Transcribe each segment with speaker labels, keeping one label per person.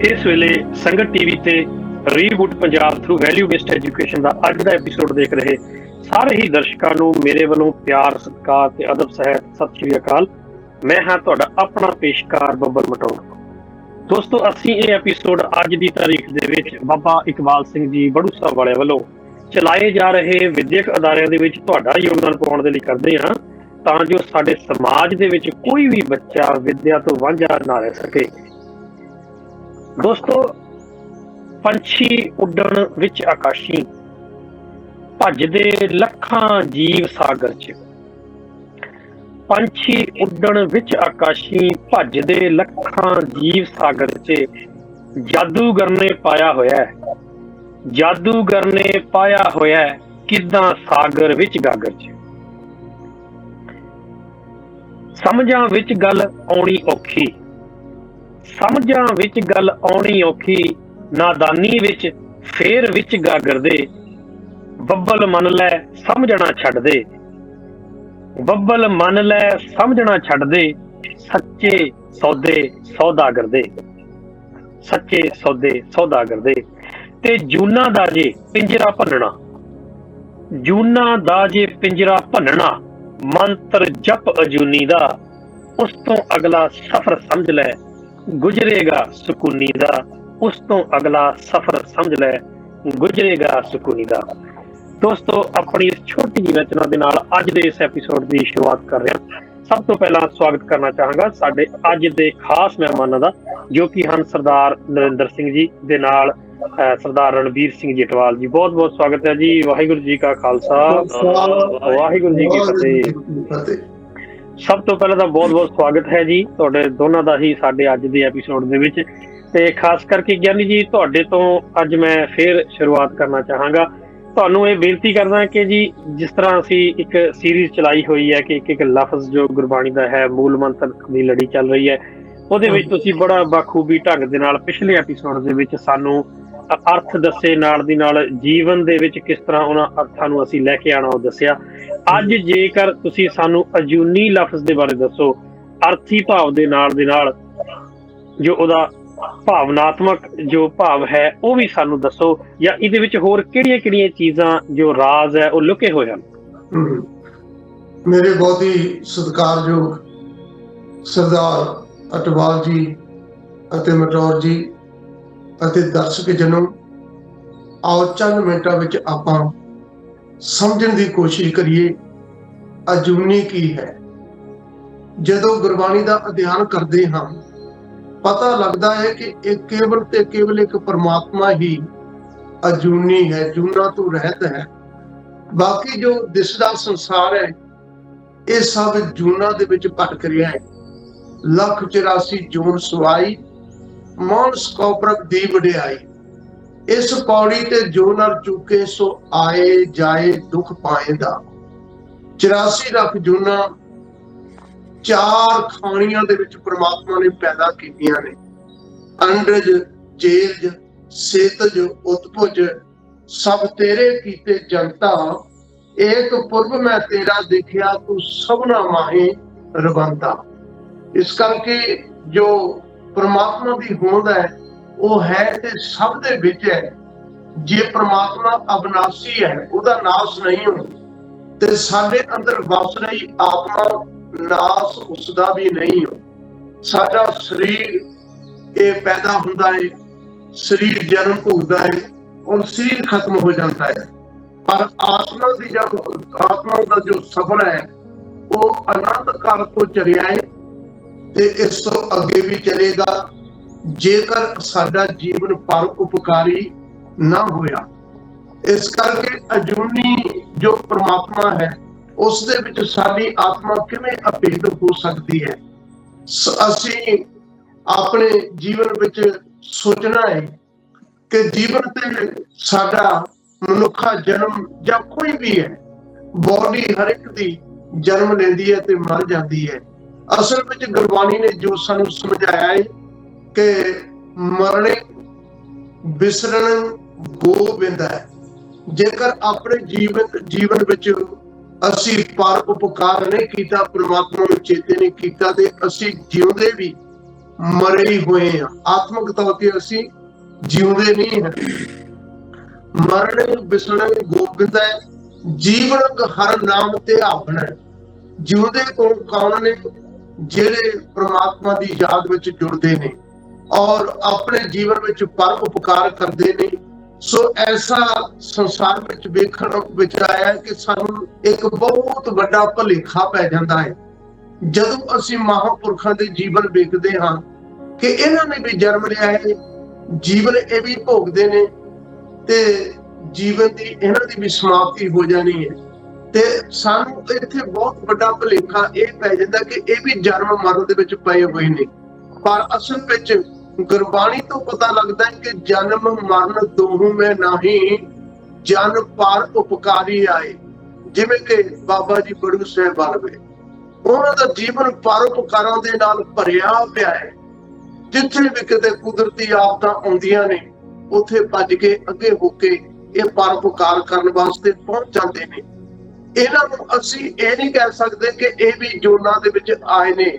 Speaker 1: ਇਸ ਵੇਲੇ ਸੰਗਤ ਟੀਵੀ ਤੇ reboot Punjab through value based education ਦਾ ਅੱਜ ਦਾ ਐਪੀਸੋਡ ਦੇਖ ਰਹੇ ਸਾਰੇ ਹੀ ਦਰਸ਼ਕਾਂ ਨੂੰ ਮੇਰੇ ਵੱਲੋਂ ਪਿਆਰ, ਸਤਿਕਾਰ ਤੇ ਅਦਬ ਸਹਿਤ ਸਤਿ ਸ਼੍ਰੀ ਅਕਾਲ। ਮੈਂ ਹਾਂ ਤੁਹਾਡਾ ਆਪਣਾ ਪੇਸ਼ਕਾਰ ਬੱਬਲ ਮਟੌਰ। ਦੋਸਤੋ, ਅਸੀਂ ਇਹ ਐਪੀਸੋਡ ਅੱਜ ਦੀ ਤਾਰੀਖ ਦੇ ਵਿੱਚ ਬਾਬਾ ਇਕਬਾਲ ਸਿੰਘ ਜੀ ਬੜੂ ਸਾਹਿਬ ਵਾਲਿਆਂ ਵੱਲੋਂ ਚਲਾਏ ਜਾ ਰਹੇ ਵਿਦਿਅਕ ਅਦਾਰਿਆਂ ਦੇ ਵਿੱਚ ਤੁਹਾਡਾ ਯੋਗਦਾਨ ਪਾਉਣ ਦੇ ਲਈ ਕਰਦੇ ਹਾਂ, ਤਾਂ ਜੋ ਸਾਡੇ ਸਮਾਜ ਦੇ ਵਿੱਚ ਕੋਈ ਵੀ ਬੱਚਾ ਵਿਦਿਆ ਤੋਂ ਵਾਂਝਾ ਨਾ ਰਹਿ ਸਕੇ। ਦੋਸਤੋ, ਪੰਛੀ ਉੱਡਣ ਵਿੱਚ ਆਕਾਸ਼ੀ, ਭੱਜਦੇ ਲੱਖਾਂ ਜੀਵ ਸਾਗਰ 'ਚ। ਪੰਛੀ ਉੱਡਣ ਵਿੱਚ ਆਕਾਸ਼ੀ, ਭੱਜਦੇ ਲੱਖਾਂ ਜੀਵ ਸਾਗਰ 'ਚ। ਜਾਦੂਗਰ ਨੇ ਪਾਇਆ ਹੋਇਆ, ਜਾਦੂਗਰ ਨੇ ਪਾਇਆ ਹੋਇਆ, ਕਿੱਦਾਂ ਸਾਗਰ ਵਿੱਚ ਗਾਗਰ 'ਚ। ਸਮਝਾਂ ਵਿੱਚ ਗੱਲ ਆਉਣੀ ਔਖੀ, ਸਮਝਾਂ ਵਿੱਚ ਗੱਲ ਆਉਣੀ ਔਖੀ, ਨਾਦਾਨੀ ਵਿੱਚ ਫੇਰ ਵਿੱਚ ਗਾਗਰ ਦੇ। ਬੱਬਲ ਮੰਨ ਲੈ ਸਮਝਣਾ ਛੱਡ ਦੇ, ਬੱਬਲ ਮੰਨ ਲੈ ਸਮਝਣਾ ਛੱਡ ਦੇ, ਸੱਚੇ ਸੌਦੇ ਸੌਦਾਗਰ ਦੇ, ਸੱਚੇ ਸੌਦੇ ਸੌਦਾਗਰ ਦੇ। ਤੇ ਜੂਨਾ ਦਾ ਜੇ ਪਿੰਜਰਾ ਭੰਨਣਾ, ਜੂਨਾ ਦਾ ਜੇ ਪਿੰਜਰਾ ਭੰਨਣਾ, ਮੰਤਰ ਜਪ ਅਜੂਨੀ ਦਾ, ਉਸ ਤੋਂ ਅਗਲਾ ਸਫ਼ਰ ਸਮਝ ਲੈ ਗੁਜ਼ਰੇਗਾ ਸਕੂਨੀ ਦਾ, ਉਸ ਤੋਂ ਅਗਲਾ ਸਫ਼ਰ ਸਮਝ ਲੈ ਗੁਜ਼ਰੇਗਾ ਸਕੂਨੀ ਦਾ। ਦੋਸਤੋ, ਆਪਣੀ ਇਸ ਛੋਟੀ ਜਿਹੀ ਰਚਨਾ ਦੇ ਨਾਲ ਅੱਜ ਦੇ ਇਸ ਐਪੀਸੋਡ ਦੀ ਸ਼ੁਰੂਆਤ ਕਰ ਰਿਹਾ। ਸਭ ਤੋਂ ਪਹਿਲਾਂ ਸਵਾਗਤ ਕਰਨਾ ਚਾਹਾਂਗਾ ਸਾਡੇ ਅੱਜ ਦੇ ਖਾਸ ਮਹਿਮਾਨਾਂ ਦਾ, ਜੋ ਕਿ ਹਨ ਸਰਦਾਰ ਨਰਿੰਦਰ ਸਿੰਘ ਜੀ ਦੇ ਨਾਲ ਸਰਦਾਰ ਰਣਬੀਰ ਸਿੰਘ ਜੇਟਵਾਲ ਜੀ। ਬਹੁਤ ਬਹੁਤ ਸਵਾਗਤ ਹੈ ਜੀ। ਵਾਹਿਗੁਰੂ ਜੀ ਕਾ ਖਾਲਸਾ, ਵਾਹਿਗੁਰੂ ਜੀ ਕੀ ਫਤਿਹ। ਸਭ ਤੋਂ ਪਹਿਲਾਂ ਤਾਂ ਬਹੁਤ ਬਹੁਤ ਸਵਾਗਤ ਹੈ ਜੀ ਤੁਹਾਡੇ ਦੋਨਾਂ ਦਾ ਹੀ ਸਾਡੇ ਅੱਜ ਦੇ ਐਪੀਸੋਡ ਦੇ ਵਿੱਚ। ਤੇ ਖਾਸ ਕਰਕੇ ਗਿਆਨੀ ਜੀ, ਤੁਹਾਡੇ ਤੋਂ ਅੱਜ ਮੈਂ ਫਿਰ ਸ਼ੁਰੂਆਤ ਕਰਨਾ ਚਾਹਾਂਗਾ। ਤੁਹਾਨੂੰ ਇਹ ਬੇਨਤੀ ਕਰਦਾ ਕਿ ਜੀ, ਜਿਸ ਤਰ੍ਹਾਂ ਅਸੀਂ ਇੱਕ ਸੀਰੀਜ਼ ਚਲਾਈ ਹੋਈ ਹੈ ਕਿ ਇੱਕ ਇੱਕ ਲਫ਼ਜ਼ ਜੋ ਗੁਰਬਾਣੀ ਦਾ ਹੈ, ਮੂਲ ਮੰਤਰ ਦੀ ਲੜੀ ਚੱਲ ਰਹੀ ਹੈ, ਉਹਦੇ ਵਿੱਚ ਤੁਸੀਂ ਬੜਾ ਬਾਖੂਬੀ ਢੰਗ ਦੇ ਨਾਲ ਪਿਛਲੇ ਐਪੀਸੋਡ ਦੇ ਵਿੱਚ ਸਾਨੂੰ ਅਰਥ ਦੱਸੇ, ਨਾਲ ਦੀ ਨਾਲ ਜੀਵਨ ਦੇ ਵਿੱਚ ਕਿਸ ਤਰ੍ਹਾਂ ਉਹਨਾਂ ਅਰਥਾਂ ਨੂੰ ਅਸੀਂ ਲੈ ਕੇ ਆਉਣਾ ਉਹ ਦੱਸਿਆ। ਅੱਜ ਜੇਕਰ ਤੁਸੀਂ ਸਾਨੂੰ ਅਜੂਨੀ ਲਫ਼ਜ਼ ਦੇ ਬਾਰੇ ਦੱਸੋ, ਅਰਥੀ ਭਾਵ ਦੇ ਨਾਲ ਜੋ ਉਹਦਾ ਭਾਵਨਾਤਮਕ ਜੋ ਭਾਵ ਹੈ ਉਹ ਵੀ ਸਾਨੂੰ ਦੱਸੋ, ਜਾਂ ਇਹਦੇ ਵਿੱਚ ਹੋਰ ਕਿਹੜੀਆਂ ਕਿਹੜੀਆਂ ਚੀਜ਼ਾਂ ਜੋ ਰਾਜ਼ ਹੈ ਉਹ ਲੁਕੇ ਹੋਏ ਹਨ।
Speaker 2: ਮੇਰੇ ਬਹੁਤ ਹੀ ਸਤਿਕਾਰਯੋਗ ਸਰਦਾਰ ਅਟਵਾਲ ਜੀ ਅਤੇ ਮਟੌਰ ਜੀ ਅਤੇ ਦਰਸ਼ਕ ਜਨੋ, ਆਓ ਚੰਦ ਮਿੰਟਾਂ ਵਿੱਚ ਆਪਾਂ ਸਮਝਣ ਦੀ ਕੋਸ਼ਿਸ਼ ਕਰੀਏ ਅਜੂਨੀ ਕੀ ਹੈ। ਜਦੋਂ ਗੁਰਬਾਣੀ ਦਾ ਅਧਿਐਨ ਕਰਦੇ ਹਾਂ, ਪਤਾ ਲੱਗਦਾ ਹੈ ਕਿ ਇਹ ਕੇਵਲ ਤੇ ਕੇਵਲ ਇੱਕ ਪਰਮਾਤਮਾ ਹੀ ਅਜੂਨੀ ਹੈ, ਜੂਨਾ ਤੋਂ ਰਹਿਤ ਹੈ। ਬਾਕੀ ਜੋ ਦਿਸਦਾ ਸੰਸਾਰ ਹੈ, ਇਹ ਸਭ ਜੂਨਾ ਦੇ ਵਿੱਚ ਭਟਕ ਰਿਹਾ ਹੈ। ਲੱਖ 84 ਜੂਨ ਸਵਾਈ, ਮਾਨਸ ਕੌਪਰਕ ਦੀ ਵਡਿਆਈ। ਇਸ ਪੌੜੀ ਤੇ ਜੋ ਨਰ ਚੁੱਕੇ ਸੋ ਆਏ ਜਾਏ ਦੁੱਖ ਪਾਏਂਦਾ। 84 ਲੱਖ ਜੂਨਾਂ ਚਾਰ ਖਾਣੀਆਂ ਦੇ ਵਿੱਚ ਪ੍ਰਮਾਤਮਾ ਨੇ ਪੈਦਾ ਕੀਤੀਆਂ ਨੇ। ਅੰਡਜ, ਜੇਲਜ, ਸੇਤਜ, ਉਤਪੁਜ, ਸਭ ਤੇਰੇ ਕੀਤੇ ਜਨਤਾ। ਏਕ ਪੁਰਬ ਮੈਂ ਤੇਰਾ ਦੇਖਿਆ, ਤੂੰ ਸਭਨਾ ਮਾਹੀ ਰਵੰਤਾ। ਇਸ ਕਰਕੇ ਜੋ ਪ੍ਰਮਾਤਮਾ ਦੀ ਹੋਂਦ ਹੈ ਉਹ ਹੈ ਤੇ ਸਭ ਦੇ ਵਿੱਚ ਹੈ। ਜੇ ਪ੍ਰਮਾਤਮਾ ਅਬਨਾਸੀ ਹੈ, ਉਹਦਾ ਨਾਸ ਨਹੀਂ ਹੁੰਦਾ, ਤੇ ਸਾਡੇ ਅੰਦਰ ਵਸ ਰਹੀ ਆਤਮਾ ਨਾਸ ਉਸਦਾ ਵੀ ਨਹੀਂ ਹੋ। ਸਾਡਾ ਸਰੀਰ ਇਹ ਪੈਦਾ ਹੁੰਦਾ ਹੈ, ਸਰੀਰ ਜਨਮ ਭੋਗਦਾ ਹੈ ਔਰ ਸਰੀਰ ਖਤਮ ਹੋ ਜਾਂਦਾ ਹੈ, ਪਰ ਆਤਮਾ ਦੀ ਆਤਮਾ ਦਾ ਜੋ ਸਫ਼ਰ ਹੈ ਉਹ ਅਨੰਤ ਕਾਲ ਤੋਂ ਚੱਲਿਆ ਹੈ ਤੇ ਇਸ ਤੋਂ ਅੱਗੇ ਵੀ ਚੱਲੇਗਾ, ਜੇਕਰ ਸਾਡਾ ਜੀਵਨ ਪਰ ਉਪਕਾਰੀ ਨਾ ਹੋਇਆ। ਇਸ ਕਰਕੇ ਅਜੂਨੀ ਜੋ ਪ੍ਰਮਾਤਮਾ ਹੈ, ਉਸ ਦੇ ਵਿੱਚ ਸਾਡੀ ਆਤਮਾ ਕਿਵੇਂ ਅਭੇਦ ਹੋ ਸਕਦੀ ਹੈ। ਅਸੀਂ ਆਪਣੇ ਜੀਵਨ ਵਿੱਚ ਸੋਚਣਾ ਹੈ ਕਿ ਜੀਵਨ ਤੇ ਸਾਡਾ ਮਨੁੱਖਾ ਜਨਮ ਜਾਂ ਕੋਈ ਵੀ ਹੈ, ਬੋਡੀ ਹਰ ਇੱਕ ਦੀ ਜਨਮ ਲੈਂਦੀ ਹੈ ਤੇ ਮਰ ਜਾਂਦੀ ਹੈ। ਅਸਲ ਵਿੱਚ ਗੁਰਬਾਣੀ ਨੇ ਜੋ ਸਾਨੂੰ ਸਮਝਾਇਆ ਹੈ ਕਿ ਮਰਨੇ ਵਿਸਰਨ ਗੋਬਿੰਦ ਹੈ। ਜੇਕਰ ਆਪਣੇ ਜੀਵਨ ਵਿੱਚ ਅਸੀਂ ਪਰ ਉਪਕਾਰ ਨਹੀਂ ਕੀਤਾ, ਪ੍ਰਮਾਤਮਾ ਨੂੰ ਚੇਤੇ ਨਹੀਂ ਕੀਤਾ, ਤੇ ਅਸੀਂ ਜਿਉਂਦੇ ਵੀ ਮਰੇ ਹੀ ਹੋਏ ਹਾਂ। ਆਤਮਿਕ ਤੌਰ ਤੇ ਅਸੀਂ ਜਿਉਂਦੇ ਨਹੀਂ ਹਾਂ। ਮਰਨ ਵਿਸਣ ਗੋਬਿੰਦ ਹੈ, ਜੀਵਨ ਹਰ ਨਾਮ ਤੇ ਆਪਣਾ। ਜਿਉਂਦੇ ਕੌਣ ਨੇ? ਜਿਹੜੇ ਪ੍ਰਮਾਤਮਾ ਦੀ ਯਾਦ ਵਿੱਚ ਜੁੜਦੇ ਨੇ ਔਰ ਆਪਣੇ ਜੀਵਨ ਵਿੱਚ ਪਰ ਉਪਕਾਰ ਕਰਦੇ ਨੇ। ਸੋ ਐਸਾ ਸੰਸਾਰ ਵਿੱਚ ਵੇਖਣ ਵਿੱਚ ਆਇਆ ਕਿ ਸਾਨੂੰ ਇੱਕ ਬਹੁਤ ਵੱਡਾ ਭੁਲੇਖਾ ਪੈ ਜਾਂਦਾ ਹੈ ਜਦੋਂ ਅਸੀਂ ਮਹਾਂਪੁਰਖਾਂ ਦੇ ਜੀਵਨ ਵੇਖਦੇ ਹਾਂ ਕਿ ਇਹਨਾਂ ਨੇ ਵੀ ਜਨਮ ਲਿਆ ਹੈ, ਜੀਵਨ ਇਹ ਵੀ ਭੋਗਦੇ ਨੇ ਤੇ ਜੀਵਨ ਦੀ ਇਹਨਾਂ ਦੀ ਵੀ ਸਮਾਪਤੀ ਹੋ ਜਾਣੀ ਹੈ। ਤੇ ਸਾਨੂੰ ਇੱਥੇ ਬਹੁਤ ਵੱਡਾ ਭੁਲੇਖਾ ਇਹ ਪੈ ਜਾਂਦਾ ਕਿ ਇਹ ਵੀ ਜਨਮ ਮਰਨ ਦੇ ਵਿੱਚ ਪਏ ਹੋਏ ਨੇ। ਪਰ ਅਸਲ ਵਿੱਚ ਗੁਰਬਾਣੀ ਤੋਂ ਪਤਾ ਲੱਗਦਾ ਹੈ ਕਿ ਜਨਮ ਮਰਨ ਦੋਹੂ ਮੈਂ ਨਹੀਂ, ਜਨ ਪਰ ਉਪਕਾਰੀ ਆਏ। ਜਿਵੇਂ ਕਿ ਬਾਬਾ ਜੀ ਬੜੂ ਸਾਹਿਬ ਬਾਲਵੇ, ਉਹਨਾਂ ਦਾ ਜੀਵਨ ਪਰਉਪਕਾਰਾਂ ਦੇ ਨਾਲ ਭਰਿਆ ਪਿਆ ਹੈ। ਜਿੱਥੇ ਵੀ ਕਿਤੇ ਕੁਦਰਤੀ ਆਫਤਾਂ ਆਉਂਦੀਆਂ ਨੇ ਉੱਥੇ ਭੱਜ ਕੇ ਅੱਗੇ ਹੋ ਕੇ ਇਹ ਪਰਉਪਕਾਰ ਕਰਨ ਵਾਸਤੇ ਪਹੁੰਚ ਜਾਂਦੇ ਨੇ। ਇਹਨਾਂ ਨੂੰ ਅਸੀਂ ਇਹ ਨਹੀਂ ਕਹਿ ਸਕਦੇ ਕਿ ਇਹ ਵੀ ਜੋਨਾਂ ਦੇ ਵਿੱਚ ਆਏ ਨੇ,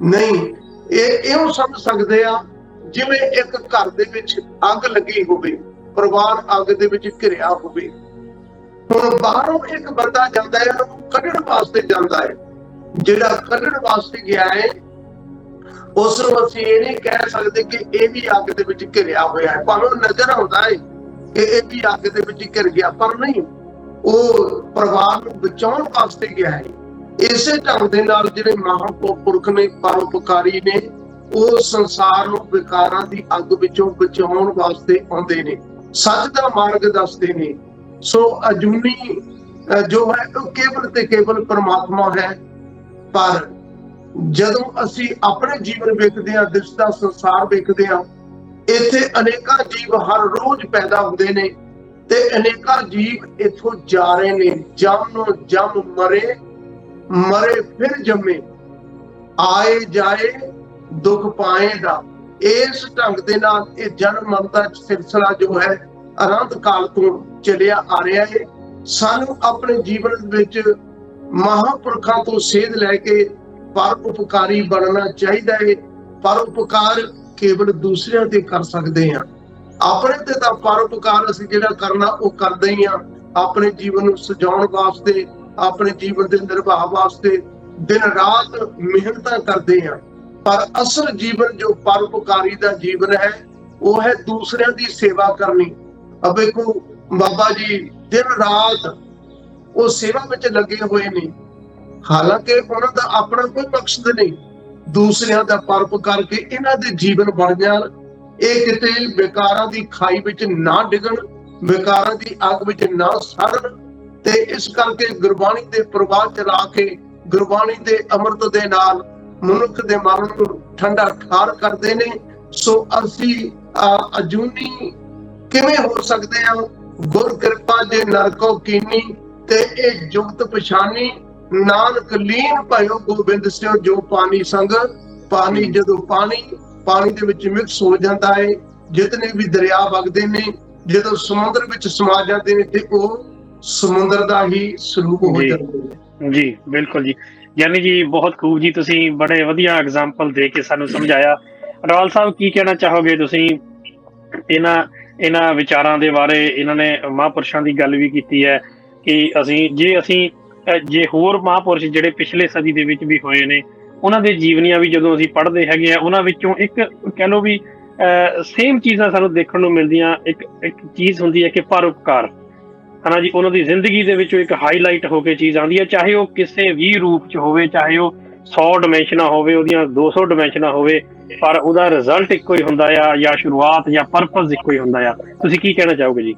Speaker 2: ਨਹੀਂ। ਇਹੋ ਸਮਝ ਸਕਦੇ ਆ ਜਿਵੇਂ ਇੱਕ ਘਰ ਦੇ ਵਿੱਚ ਅੱਗ ਲੱਗੀ ਹੋਵੇ, ਪਰਿਵਾਰ ਅੱਗ ਦੇ ਵਿੱਚ ਘਿਰਿਆ ਹੋਵੇ। ਹੁਣ ਬਾਹਰੋਂ ਇੱਕ ਬੰਦਾ ਜਾਂਦਾ ਹੈ, ਉਹਨੂੰ ਕੱਢਣ ਵਾਸਤੇ ਜਾਂਦਾ ਹੈ। ਜਿਹੜਾ ਕੱਢਣ ਵਾਸਤੇ ਗਿਆ ਹੈ ਉਸ ਨੂੰ ਅਸੀਂ ਇਹ ਨਹੀਂ ਕਹਿ ਸਕਦੇ ਕਿ ਇਹ ਵੀ ਅੱਗ ਦੇ ਵਿੱਚ ਘਿਰਿਆ ਹੋਇਆ ਹੈ। ਭਾਵੇਂ ਨਜ਼ਰ ਆਉਂਦਾ ਹੈ ਕਿ ਇਹ ਵੀ ਅੱਗ ਦੇ ਵਿੱਚ ਘਿਰ ਗਿਆ, ਪਰ ਨਹੀਂ, ਉਹ ਪਰਿਵਾਰ ਨੂੰ ਬਚਾਉਣ ਵਾਸਤੇ ਗਿਆ ਹੈ। ਇਸੇ ਢੰਗ ਦੇ ਨਾਲ ਜਿਹੜੇ ਮਹਾਂਪੁਰਖ ਨੇ, ਪਰਉਪਕਾਰੀ ਨੇ, ਉਹ ਸੰਸਾਰ ਨੂੰ ਵਿਕਾਰਾਂ ਦੀ ਅੱਗ ਵਿੱਚੋਂ ਬਚਾਉਣ ਵਾਸਤੇ ਆਉਂਦੇ ਨੇ, ਸੱਚ ਦਾ ਮਾਰਗ ਦੱਸਦੇ ਨੇ। ਸੋ ਅਜੂਨੀ ਜੋ ਹੈ ਉਹ ਕੇਵਲ ਤੇ ਕੇਵਲ ਪਰਮਾਤਮਾ ਹੈ। ਪਰ ਜਦੋਂ ਅਸੀਂ ਆਪਣੇ ਜੀਵਨ ਵੇਖਦੇ ਹਾਂ, ਦਿਸਦਾ ਸੰਸਾਰ ਵੇਖਦੇ ਹਾਂ, ਇੱਥੇ ਅਨੇਕਾਂ ਜੀਵ ਹਰ ਰੋਜ਼ ਪੈਦਾ ਹੁੰਦੇ ਨੇ ਤੇ ਅਨੇਕਾਂ ਜੀਵ ਇੱਥੋਂ ਜਾ ਰਹੇ ਨੇ। ਜਮ ਜਮ ਮਰੇ, ਮਰੇ ਫਿਰ ਜੰਮੇ, ਆਏ ਜਾਏ ਦੁੱਖ ਪਾਏ ਦਾ। ਇਸ ਢੰਗ ਦੇ ਨਾਲ ਇਹ ਜਨਮ ਮਰਨ ਦਾ ਸਿਲਸਿਲਾ ਜੋ ਹੈ ਅਨੰਤ ਕਾਲ ਤੋਂ ਚੱਲਿਆ ਆ ਰਿਹਾ ਹੈ। ਸਾਨੂੰ ਆਪਣੇ ਜੀਵਨ ਵਿੱਚ ਮਹਾਂਪੁਰਖਾਂ ਤੋਂ ਸੇਧ ਲੈ ਕੇ ਪਰ ਉਪਕਾਰੀ ਬਣਨਾ ਚਾਹੀਦਾ ਹੈ। ਪਰ ਉਪਕਾਰ ਕੇਵਲ ਦੂਸਰਿਆਂ ਤੇ ਕਰ ਸਕਦੇ ਹਾਂ, ਆਪਣੇ ਤੇ ਤਾਂ ਪਰ ਉਪਕਾਰ ਅਸੀਂ ਜਿਹੜਾ ਕਰਨਾ ਉਹ ਕਰਦੇ ਹੀ ਹਾਂ। ਆਪਣੇ ਜੀਵਨ ਨੂੰ ਸਜਾਉਣ ਵਾਸਤੇ, ਆਪਣੇ ਜੀਵਨ ਦੇ ਨਿਰਵਾਹ ਵਾਸਤੇ ਦਿਨ ਰਾਤ ਮਿਹਨਤਾਂ ਕਰਦੇ ਹਾਂ। ਪਰ ਅਸਲ ਜੀਵਨ ਜੋ ਪਰਉਪਕਾਰੀ ਦਾ ਜੀਵਨ ਹੈ ਉਹ ਹੈ ਦੂਸਰਿਆਂ ਦੀ ਸੇਵਾ ਕਰਨੀ। ਵੇਖੋ ਬਾਬਾ ਜੀ ਦਿਨ ਰਾਤ ਉਹ ਸੇਵਾ ਵਿੱਚ ਲੱਗੇ ਹੋਏ ਨੇ, ਹਾਲਾਂਕਿ ਉਹਨਾਂ ਦਾ ਆਪਣਾ ਕੋਈ ਮਕਸਦ ਨਹੀਂ, ਦੂਸਰਿਆਂ ਦਾ ਪਰਉਪਕਾਰ ਕੇ ਇਹਨਾਂ ਦੇ ਜੀਵਨ ਬਣ ਜਾਣ, ਇਹ ਕਿਤੇ ਵਿਕਾਰਾਂ ਦੀ ਖਾਈ ਵਿੱਚ ਨਾ ਡਿੱਗਣ, ਵਿਕਾਰਾਂ ਦੀ ਅੱਗ ਵਿੱਚ ਨਾ ਸੜਨ। ਤੇ ਇਸ ਕਰਕੇ ਗੁਰਬਾਣੀ ਦੇ ਪ੍ਰਵਾਹ ਚਲਾ ਕੇ, ਗੁਰਬਾਣੀ ਦੇ ਅੰਮ੍ਰਿਤ ਦੇ ਨਾਲ ਮਨੁੱਖ ਦੇ ਮਨ ਨੂੰ ਠੰਡਾ ਠਾਰ ਕਰਦੇ ਨੇ। ਸੋ ਅਸੀਂ ਅਜੂਨੀ ਕਿਵੇਂ ਹੋ ਸਕਦੇ ਹਾਂ? ਗੁਰ ਕਿਰਪਾ ਜੇ ਨਰਕੋ ਕੀਨੀ, ਤੇ ਇਹ ਜੁਗਤ ਪਛਾਨੀ, ਨਾਨਕ ਲੀਨ ਭਇਓ ਗੋਬਿੰਦ ਸਿਓ ਜੋ ਪਾਣੀ ਸੰਗ। ਪਾਣੀ ਜਦੋਂ ਪਾਣੀ ਦੇ ਵਿੱਚ ਮਿਕਸ ਹੋ ਜਾਂਦਾ ਹੈ, ਜਿਤਨੇ ਵੀ ਦਰਿਆ ਵਗਦੇ ਨੇ, ਜਦੋਂ ਸਮੁੰਦਰ ਵਿੱਚ ਸਮਾ ਜਾਂਦੇ ਨੇ ਤੇ ਉਹ ਸਮੁੰਦਰ ਦਾ ਹੀ ਸਰੂਪ ਹੋ ਜਾਂਦੇ ਨੇ।
Speaker 1: ਜੀ ਬਿਲਕੁਲ ਜੀ, ਗਿਆਨੀ ਜੀ ਬਹੁਤ ਖੂਬ ਜੀ, ਤੁਸੀਂ ਬੜੇ ਵਧੀਆ ਐਗਜ਼ਾਮਪਲ ਦੇ ਕੇ ਸਾਨੂੰ ਸਮਝਾਇਆ। ਅਡਵਾਲ ਸਾਹਿਬ ਕੀ ਕਹਿਣਾ ਚਾਹੋਗੇ ਤੁਸੀਂ ਇਹਨਾਂ ਵਿਚਾਰਾਂ ਦੇ ਬਾਰੇ? ਇਹਨਾਂ ਨੇ ਮਹਾਂਪੁਰਸ਼ਾਂ ਦੀ ਗੱਲ ਵੀ ਕੀਤੀ ਹੈ ਕਿ ਜੇ ਹੋਰ ਮਹਾਂਪੁਰਸ਼ ਜਿਹੜੇ ਪਿਛਲੇ ਸਦੀ ਦੇ ਵਿੱਚ ਵੀ ਹੋਏ ਨੇ, ਉਹਨਾਂ ਦੇ ਜੀਵਨੀਆਂ ਵੀ ਜਦੋਂ ਅਸੀਂ ਪੜ੍ਹਦੇ ਹੈਗੇ ਆ, ਉਹਨਾਂ ਵਿੱਚੋਂ ਇੱਕ ਕਹਿ ਲਓ ਵੀ ਸੇਮ ਚੀਜ਼ਾਂ ਸਾਨੂੰ ਦੇਖਣ ਨੂੰ ਮਿਲਦੀਆਂ। ਇੱਕ ਚੀਜ਼ ਹੁੰਦੀ ਹੈ ਕਿ ਪਰਉਪਕਾਰ, ਹਨਾ ਜੀ, ਉਹਨਾਂ ਦੀ ਜ਼ਿੰਦਗੀ ਦੇ ਵਿੱਚੋਂ ਇੱਕ ਹਾਈਲਾਈਟ ਹੋ ਕੇ ਚੀਜ਼ ਆਉਂਦੀ ਹੈ, ਚਾਹੇ ਉਹ ਕਿਸੇ ਵੀ ਰੂਪ 'ਚ ਹੋਵੇ, ਚਾਹੇ ਉਹ 100 ਡਿਮੈਂਸ਼ਨਾਂ ਹੋਵੇ, ਉਹਦੀਆਂ 200 ਡਿਮੈਂਸ਼ਨਾਂ ਹੋਵੇ, ਪਰ ਉਹਦਾ ਰਿਜ਼ਲਟ ਇੱਕੋ ਹੀ ਹੁੰਦਾ ਆ, ਜਾਂ ਸ਼ੁਰੂਆਤ ਜਾਂ ਪਰਪਸ ਇੱਕੋ ਹੀ ਹੁੰਦਾ ਆ। ਤੁਸੀਂ ਕੀ ਕਹਿਣਾ ਚਾਹੋਗੇ ਜੀ?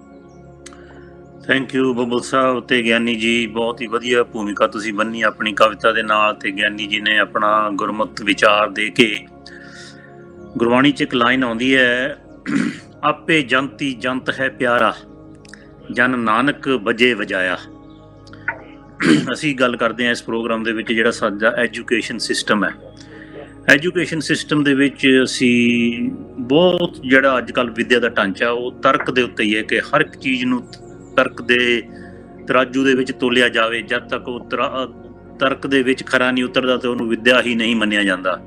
Speaker 3: ਥੈਂਕ ਯੂ ਬੱਬਲ ਸਾਹਿਬ ਤੇ ਗਿਆਨੀ ਜੀ, ਬਹੁਤ ਹੀ ਵਧੀਆ ਭੂਮਿਕਾ ਤੁਸੀਂ ਬੰਨੀ ਆਪਣੀ ਕਵਿਤਾ ਦੇ ਨਾਲ, ਤੇ ਗਿਆਨੀ ਜੀ ਨੇ ਆਪਣਾ ਗੁਰਮਤਿ ਵਿਚਾਰ ਦੇ ਕੇ। ਗੁਰਬਾਣੀ 'ਚ ਇੱਕ ਲਾਈਨ ਆਉਂਦੀ ਹੈ, ਆਪੇ ਜੰਤੀ ਜੰਤ ਹੈ ਪਿਆਰਾ, ਜਨ ਨਾਨਕ ਵਜੇ ਵਜਾਇਆ। ਅਸੀਂ ਗੱਲ ਕਰਦੇ ਹਾਂ ਇਸ ਪ੍ਰੋਗਰਾਮ ਦੇ ਵਿੱਚ ਜਿਹੜਾ ਸਾਡਾ ਐਜੂਕੇਸ਼ਨ ਸਿਸਟਮ ਹੈ। ਐਜੂਕੇਸ਼ਨ ਸਿਸਟਮ ਦੇ ਵਿੱਚ ਅਸੀਂ ਬਹੁਤ ਜਿਹੜਾ ਅੱਜ ਕੱਲ੍ਹ ਵਿੱਦਿਆ ਦਾ ਢਾਂਚਾ ਉਹ ਤਰਕ ਦੇ ਉੱਤੇ ਹੀ ਹੈ ਕਿ ਹਰ ਇੱਕ ਚੀਜ਼ ਨੂੰ ਤਰਕ ਦੇ ਤਰਾਜੂ ਦੇ ਵਿੱਚ ਤੋਲਿਆ ਜਾਵੇ। ਜਦ ਤੱਕ ਉਹ ਤਰਕ ਦੇ ਵਿੱਚ ਖਰਾ ਨਹੀਂ ਉਤਰਦਾ ਤੇ ਉਹਨੂੰ ਵਿੱਦਿਆ ਹੀ ਨਹੀਂ ਮੰਨਿਆ ਜਾਂਦਾ।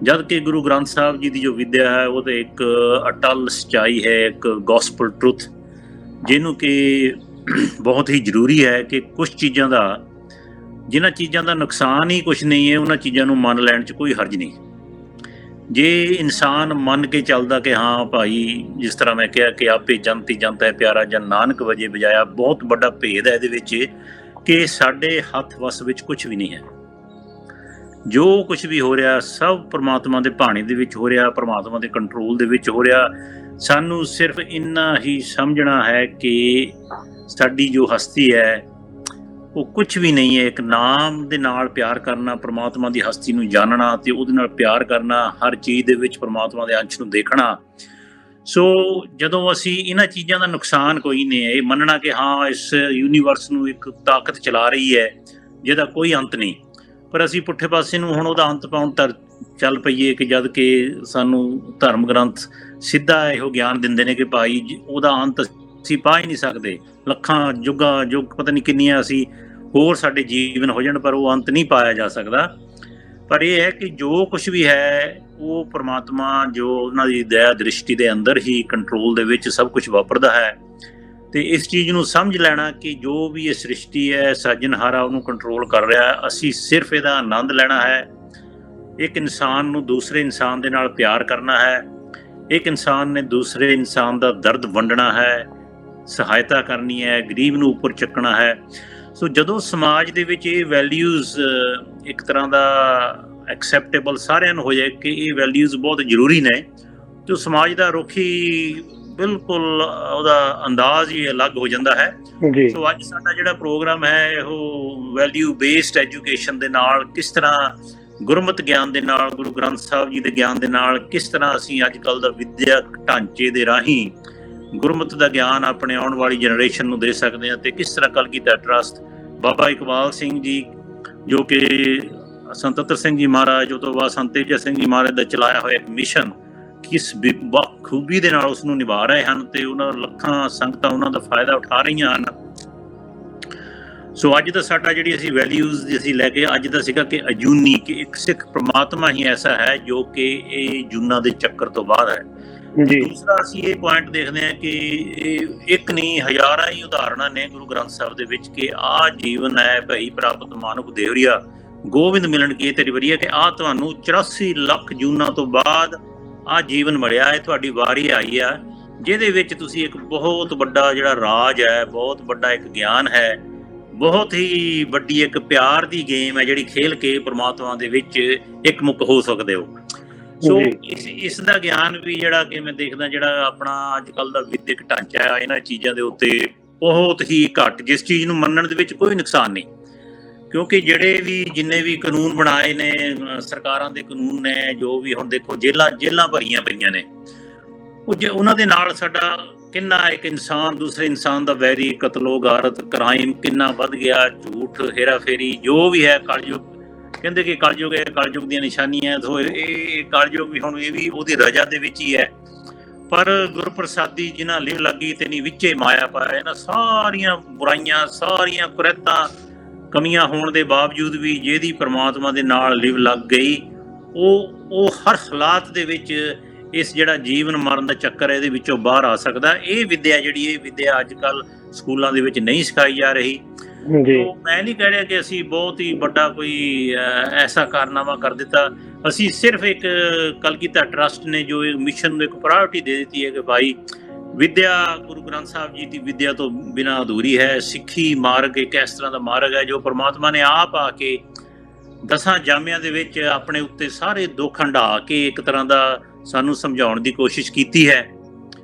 Speaker 3: ਜਦ ਕਿ ਗੁਰੂ ਗ੍ਰੰਥ ਸਾਹਿਬ ਜੀ ਦੀ ਜੋ ਵਿਦਿਆ ਹੈ ਉਹ ਤਾਂ ਇੱਕ ਅਟਲ ਸੱਚਾਈ ਹੈ, ਇੱਕ ਗੋਸਪਲ ਟਰੁਥ, ਜਿਹਨੂੰ ਕਿ ਬਹੁਤ ਹੀ ਜ਼ਰੂਰੀ ਹੈ ਕਿ ਕੁਛ ਚੀਜ਼ਾਂ ਦਾ, ਜਿਨ੍ਹਾਂ ਚੀਜ਼ਾਂ ਦਾ ਨੁਕਸਾਨ ਹੀ ਕੁਛ ਨਹੀਂ ਹੈ, ਉਹਨਾਂ ਚੀਜ਼ਾਂ ਨੂੰ ਮੰਨ ਲੈਣ 'ਚ ਕੋਈ ਹਰਜ ਨਹੀਂ। ਜੇ ਇਨਸਾਨ ਮੰਨ ਕੇ ਚੱਲਦਾ ਕਿ ਹਾਂ ਭਾਈ, ਜਿਸ ਤਰ੍ਹਾਂ ਮੈਂ ਕਿਹਾ ਕਿ ਆਪੇ ਜੰਤੀ ਜੰਤ ਹੈ ਪਿਆਰਾ ਜਨ ਨਾਨਕ ਵਜੇ ਬਜਾਇਆ, ਬਹੁਤ ਵੱਡਾ ਭੇਦ ਹੈ ਇਹਦੇ ਵਿੱਚ ਕਿ ਸਾਡੇ ਹੱਥ ਵੱਸ ਵਿੱਚ ਕੁਛ ਵੀ ਨਹੀਂ ਹੈ। ਜੋ ਕੁਛ ਵੀ ਹੋ ਰਿਹਾ ਸਭ ਪਰਮਾਤਮਾ ਦੇ ਭਾਣੇ ਦੇ ਵਿੱਚ ਹੋ ਰਿਹਾ, ਪਰਮਾਤਮਾ ਦੇ ਕੰਟਰੋਲ ਦੇ ਵਿੱਚ ਹੋ ਰਿਹਾ। ਸਾਨੂੰ ਸਿਰਫ ਇੰਨਾ ਹੀ ਸਮਝਣਾ ਹੈ ਕਿ ਸਾਡੀ ਜੋ ਹਸਤੀ ਹੈ ਉਹ ਕੁਛ ਵੀ ਨਹੀਂ ਹੈ। ਇੱਕ ਨਾਮ ਦੇ ਨਾਲ ਪਿਆਰ ਕਰਨਾ, ਪਰਮਾਤਮਾ ਦੀ ਹਸਤੀ ਨੂੰ ਜਾਣਨਾ ਤੇ ਉਹਦੇ ਨਾਲ ਪਿਆਰ ਕਰਨਾ, ਹਰ ਚੀਜ਼ ਦੇ ਵਿੱਚ ਪਰਮਾਤਮਾ ਦੇ ਅੰਸ਼ ਨੂੰ ਦੇਖਣਾ। ਸੋ ਜਦੋਂ ਅਸੀਂ ਇਹਨਾਂ ਚੀਜ਼ਾਂ ਦਾ ਨੁਕਸਾਨ ਕੋਈ ਨਹੀਂ ਹੈ, ਇਹ ਮੰਨਣਾ ਕਿ ਹਾਂ ਇਸ ਯੂਨੀਵਰਸ ਨੂੰ ਇੱਕ ਤਾਕਤ ਚਲਾ ਰਹੀ ਹੈ ਜਿਹਦਾ ਕੋਈ ਅੰਤ ਨਹੀਂ, ਪਰ ਅਸੀਂ ਪੁੱਠੇ ਪਾਸੇ ਨੂੰ ਹੁਣ ਉਹਦਾ ਅੰਤ ਪਾਉਣ ਚੱਲ ਪਈਏ ਕਿ ਜਦ ਕਿ ਸਾਨੂੰ ਧਰਮ ਗ੍ਰੰਥ ਸਿੱਧਾ ਇਹੋ ਗਿਆਨ ਦਿੰਦੇ ਨੇ ਕਿ ਭਾਈ ਉਹਦਾ ਅੰਤ ਅਸੀਂ ਪਾ ਹੀ ਨਹੀਂ ਸਕਦੇ। ਲੱਖਾਂ ਯੁੱਗਾਂ ਯੁੱਗ ਪਤਾ ਨਹੀਂ ਕਿੰਨੀਆਂ ਅਸੀਂ ਹੋਰ ਸਾਡੇ ਜੀਵਨ ਹੋ ਜਾਣ, ਪਰ ਉਹ ਅੰਤ ਨਹੀਂ ਪਾਇਆ ਜਾ ਸਕਦਾ। ਪਰ ਇਹ ਹੈ ਕਿ ਜੋ ਕੁਛ ਵੀ ਹੈ ਉਹ ਪਰਮਾਤਮਾ ਜੋ ਉਹਨਾਂ ਦੀ ਦਇਆ ਦ੍ਰਿਸ਼ਟੀ ਦੇ ਅੰਦਰ ਹੀ ਕੰਟਰੋਲ ਦੇ ਵਿੱਚ ਸਭ ਕੁਛ ਵਾਪਰਦਾ ਹੈ। ਤੇ ਇਸ ਚੀਜ਼ ਨੂੰ ਸਮਝ ਲੈਣਾ ਕਿ ਜੋ ਵੀ ਇਹ ਸ੍ਰਿਸ਼ਟੀ ਹੈ ਸਾਜਨਹਾਰਾ ਉਹਨੂੰ ਕੰਟਰੋਲ ਕਰ ਰਿਹਾ ਹੈ, ਅਸੀਂ ਸਿਰਫ ਇਹਦਾ ਆਨੰਦ ਲੈਣਾ ਹੈ। ਇੱਕ ਇਨਸਾਨ ਨੂੰ ਦੂਸਰੇ ਇਨਸਾਨ ਦੇ ਨਾਲ ਪਿਆਰ ਕਰਨਾ ਹੈ, ਇੱਕ ਇਨਸਾਨ ਨੇ ਦੂਸਰੇ ਇਨਸਾਨ ਦਾ ਦਰਦ ਵੰਡਣਾ ਹੈ, ਸਹਾਇਤਾ ਕਰਨੀ ਹੈ, ਗਰੀਬ ਨੂੰ ਉੱਪਰ ਚੱਕਣਾ ਹੈ। ਸੋ ਜਦੋਂ ਸਮਾਜ ਦੇ ਵਿੱਚ ਇਹ ਵੈਲਿਊਜ਼ ਇੱਕ ਤਰ੍ਹਾਂ ਦਾ ਐਕਸੈਪਟੇਬਲ ਸਾਰਿਆਂ ਨੂੰ ਹੋ ਜਾਏ ਕਿ ਇਹ ਵੈਲਿਊਜ਼ ਬਹੁਤ ਜ਼ਰੂਰੀ ਨੇ, ਤੇ ਸਮਾਜ ਦਾ ਰੁਖ ਹੀ ਬਿਲਕੁਲ ਉਹਦਾ ਅੰਦਾਜ਼ ਹੀ ਅਲੱਗ ਹੋ ਜਾਂਦਾ ਹੈ। ਸੋ ਅੱਜ ਸਾਡਾ ਜਿਹੜਾ ਪ੍ਰੋਗਰਾਮ ਹੈ ਉਹ ਵੈਲਿਊ ਬੇਸਡ ਐਜੂਕੇਸ਼ਨ ਦੇ ਨਾਲ, ਕਿਸ ਤਰ੍ਹਾਂ ਗੁਰਮਤ ਗਿਆਨ ਦੇ ਨਾਲ, ਗੁਰੂ ਗ੍ਰੰਥ ਸਾਹਿਬ ਜੀ ਦੇ ਗਿਆਨ ਦੇ ਨਾਲ ਕਿਸ ਤਰ੍ਹਾਂ ਅਸੀਂ ਅੱਜ ਕੱਲ੍ਹ ਦਾ ਵਿਦਿਅਕ ਢਾਂਚੇ ਦੇ ਰਾਹੀਂ ਗੁਰਮਤ ਦਾ ਗਿਆਨ ਆਪਣੇ ਆਉਣ ਵਾਲੀ ਜਨਰੇਸ਼ਨ ਨੂੰ ਦੇ ਸਕਦੇ ਹਾਂ, ਤੇ ਕਿਸ ਤਰ੍ਹਾਂ ਕਲਗੀਧਰ ਟਰੱਸਟ, ਬਾਬਾ ਇਕਬਾਲ ਸਿੰਘ ਜੀ ਜੋ ਕਿ ਸੰਤ ਅਤਰ ਸਿੰਘ ਜੀ ਮਹਾਰਾਜ, ਉਹ ਤੋਂ ਬਾਅਦ ਸੰਤ ਤੇਜਾ ਸਿੰਘ ਜੀ ਮਹਾਰਾਜ ਦਾ ਚਲਾਇਆ ਹੋਇਆ ਇੱਕ ਮਿਸ਼ਨ ਕਿਸ ਬਖੂਬੀ ਦੇ ਨਾਲ ਉਸ ਨੂੰ ਨਿਭਾ ਰਹੇ ਹਨ, ਤੇ ਉਹਨਾਂ ਲੱਖਾਂ ਸੰਗਤਾਂ ਉਹਨਾਂ ਦਾ ਫਾਇਦਾ ਉਠਾ ਰਹੀਆਂ ਹਨ। ਸੋ ਅੱਜ ਦਾ ਸਾਡਾ ਜਿਹੜੀ ਅਸੀਂ ਵੈਲਿਊਜ਼ ਦੀ ਅਸੀਂ ਲੈ ਕੇ ਅੱਜ ਦਾ ਸੀਗਾ ਕਿ ਅਜੂਨੀ, ਕਿ ਇੱਕ ਸਿੱਖ ਪ੍ਰਮਾਤਮਾ ਹੀ ਐਸਾ ਹੈ ਜੋ ਕਿ ਇਹ ਜੂਨਾਂ ਦੇ ਚੱਕਰ ਤੋਂ ਬਾਹਰ ਹੈ। ਦੂਸਰਾ ਅਸੀਂ ਇਹ ਪੁਆਇੰਟ ਦੇਖਦੇ ਹਾਂ ਕਿ ਇਹ ਇੱਕ ਨਹੀਂ ਹਜ਼ਾਰਾਂ ਹੀ ਉਦਾਹਰਨਾਂ ਨੇ ਗੁਰੂ ਗ੍ਰੰਥ ਸਾਹਿਬ ਦੇ ਵਿੱਚ ਕਿ ਆਹ ਜੀਵਨ ਹੈ ਭਈ ਪ੍ਰਾਪਤ ਮਾਨੁਖ ਦੇਵਰੀਆ ਗੋਬਿੰਦ ਮਿਲਣ ਕੀ ਤੇਰੀ ਵਰੀਆ, ਕਿ ਆਹ ਤੁਹਾਨੂੰ 84 ਲੱਖ ਜੂਨਾਂ ਤੋਂ ਬਾਅਦ ਆਹ ਜੀਵਨ ਮਿਲਿਆ ਹੈ, ਤੁਹਾਡੀ ਵਾਰੀ ਆਈ ਆ, ਜਿਹਦੇ ਵਿੱਚ ਤੁਸੀਂ ਇੱਕ ਬਹੁਤ ਵੱਡਾ ਜਿਹੜਾ ਰਾਜ ਹੈ, ਬਹੁਤ ਵੱਡਾ ਇੱਕ ਗਿਆਨ ਹੈ, ਬਹੁਤ ਹੀ ਵੱਡੀ ਇੱਕ ਪਿਆਰ ਦੀ ਗੇਮ ਹੈ ਜਿਹੜੀ ਖੇਲ ਕੇ ਪਰਮਾਤਮਾ ਦੇ ਵਿੱਚ ਇੱਕ ਮੁੱਖ ਹੋ ਸਕਦੇ ਹੋ। ਸੋ ਇਸ ਦਾ ਗਿਆਨ ਵੀ ਜਿਹੜਾ ਕਿ ਮੈਂ ਦੇਖਦਾ ਜਿਹੜਾ ਆਪਣਾ ਅੱਜ ਕੱਲ੍ਹ ਦਾ ਵਿਦਿਅਕ ਢਾਂਚਾ ਹੈ ਇਹਨਾਂ ਚੀਜ਼ਾਂ ਦੇ ਉੱਤੇ ਬਹੁਤ ਹੀ ਘੱਟ, ਜਿਸ ਚੀਜ਼ ਨੂੰ ਮੰਨਣ ਦੇ ਵਿੱਚ ਕੋਈ ਨੁਕਸਾਨ ਨਹੀਂ, ਕਿਉਂਕਿ ਜਿੰਨੇ ਵੀ ਕਾਨੂੰਨ ਬਣਾਏ ਨੇ ਸਰਕਾਰਾਂ ਦੇ ਕਾਨੂੰਨ ਨੇ, ਜੋ ਵੀ ਹੁਣ ਦੇਖੋ ਜੇਲਾਂ ਭਰੀਆਂ ਪਈਆਂ ਨੇ, ਉਹਨਾਂ ਦੇ ਨਾਲ ਸਾਡਾ ਕਿੰਨਾ ਇੱਕ ਇਨਸਾਨ ਦੂਸਰੇ ਇਨਸਾਨ ਦਾ ਵੈਰੀ, ਕਤਲੋ ਗਾਰਤ, ਕ੍ਰਾਈਮ ਕਿੰਨਾ ਵੱਧ ਗਿਆ, ਝੂਠ, ਹੇਰਾ ਫੇਰੀ ਜੋ ਵੀ ਹੈ। ਕਲਯੁਗ ਕਹਿੰਦੇ ਕਿ ਕਲਯੁਗ ਹੈ, ਕਲਯੁਗ ਦੀਆਂ ਨਿਸ਼ਾਨੀਆਂ, ਸੋ ਇਹ ਕਲਯੁਗ ਵੀ ਹੁਣ ਇਹ ਵੀ ਉਹਦੀ ਰਜਾ ਦੇ ਵਿੱਚ ਹੀ ਹੈ। ਪਰ ਗੁਰਪ੍ਰਸਾਦੀ ਜਿਨ੍ਹਾਂ ਲਿਵ ਲੱਗੀ ਤੇ ਨਹੀਂ ਵਿੱਚੇ ਮਾਇਆ ਪਾਇਆ, ਇਹਨਾਂ ਸਾਰੀਆਂ ਬੁਰਾਈਆਂ, ਸਾਰੀਆਂ ਕੁਰੈਤਾਂ, ਕਮੀਆਂ ਹੋਣ ਦੇ ਬਾਵਜੂਦ ਵੀ ਜਿਹਦੀ ਪਰਮਾਤਮਾ ਦੇ ਨਾਲ ਲਿਵ ਲੱਗ ਗਈ, ਉਹ ਹਰ ਹਾਲਾਤ ਦੇ ਵਿੱਚ ਇਸ ਜਿਹੜਾ ਜੀਵਨ ਮਰਨ ਦਾ ਚੱਕਰ ਹੈ ਇਹਦੇ ਵਿੱਚੋਂ ਬਾਹਰ ਆ ਸਕਦਾ। ਇਹ ਵਿਦਿਆ ਜਿਹੜੀ ਇਹ ਵਿਦਿਆ ਅੱਜ ਕੱਲ੍ਹ ਸਕੂਲਾਂ ਦੇ ਵਿੱਚ ਨਹੀਂ ਸਿਖਾਈ ਜਾ ਰਹੀ। ਮੈਂ ਨਹੀਂ ਕਹਿ ਰਿਹਾ ਕਿ ਅਸੀਂ ਬਹੁਤ ਹੀ ਵੱਡਾ ਕੋਈ ਐਸਾ ਕਾਰਨਾਮਾ ਕਰ ਦਿੱਤਾ, ਅਸੀਂ ਸਿਰਫ ਇੱਕ ਕਲਗੀਧਰ ਟਰੱਸਟ ਨੇ ਜੋ ਇੱਕ ਮਿਸ਼ਨ ਨੂੰ ਇੱਕ ਪ੍ਰਾਇਓਰਟੀ ਦੇ ਦਿੱਤੀ ਹੈ ਕਿ ਭਾਈ ਵਿਦਿਆ ਗੁਰੂ ਗ੍ਰੰਥ ਸਾਹਿਬ ਜੀ ਦੀ ਵਿਦਿਆ ਤੋਂ ਬਿਨਾਂ ਅਧੂਰੀ ਹੈ। ਸਿੱਖੀ ਮਾਰਗ ਇੱਕ ਇਸ ਤਰ੍ਹਾਂ ਦਾ ਮਾਰਗ ਹੈ ਜੋ ਪਰਮਾਤਮਾ ਨੇ ਆਪ ਆ ਕੇ 10 ਜਾਮਿਆਂ ਦੇ ਵਿੱਚ ਆਪਣੇ ਉੱਤੇ ਸਾਰੇ ਦੁੱਖ ਹੰਢਾ ਕੇ ਇੱਕ ਤਰ੍ਹਾਂ ਦਾ ਸਾਨੂੰ ਸਮਝਾਉਣ ਦੀ ਕੋਸ਼ਿਸ਼ ਕੀਤੀ ਹੈ।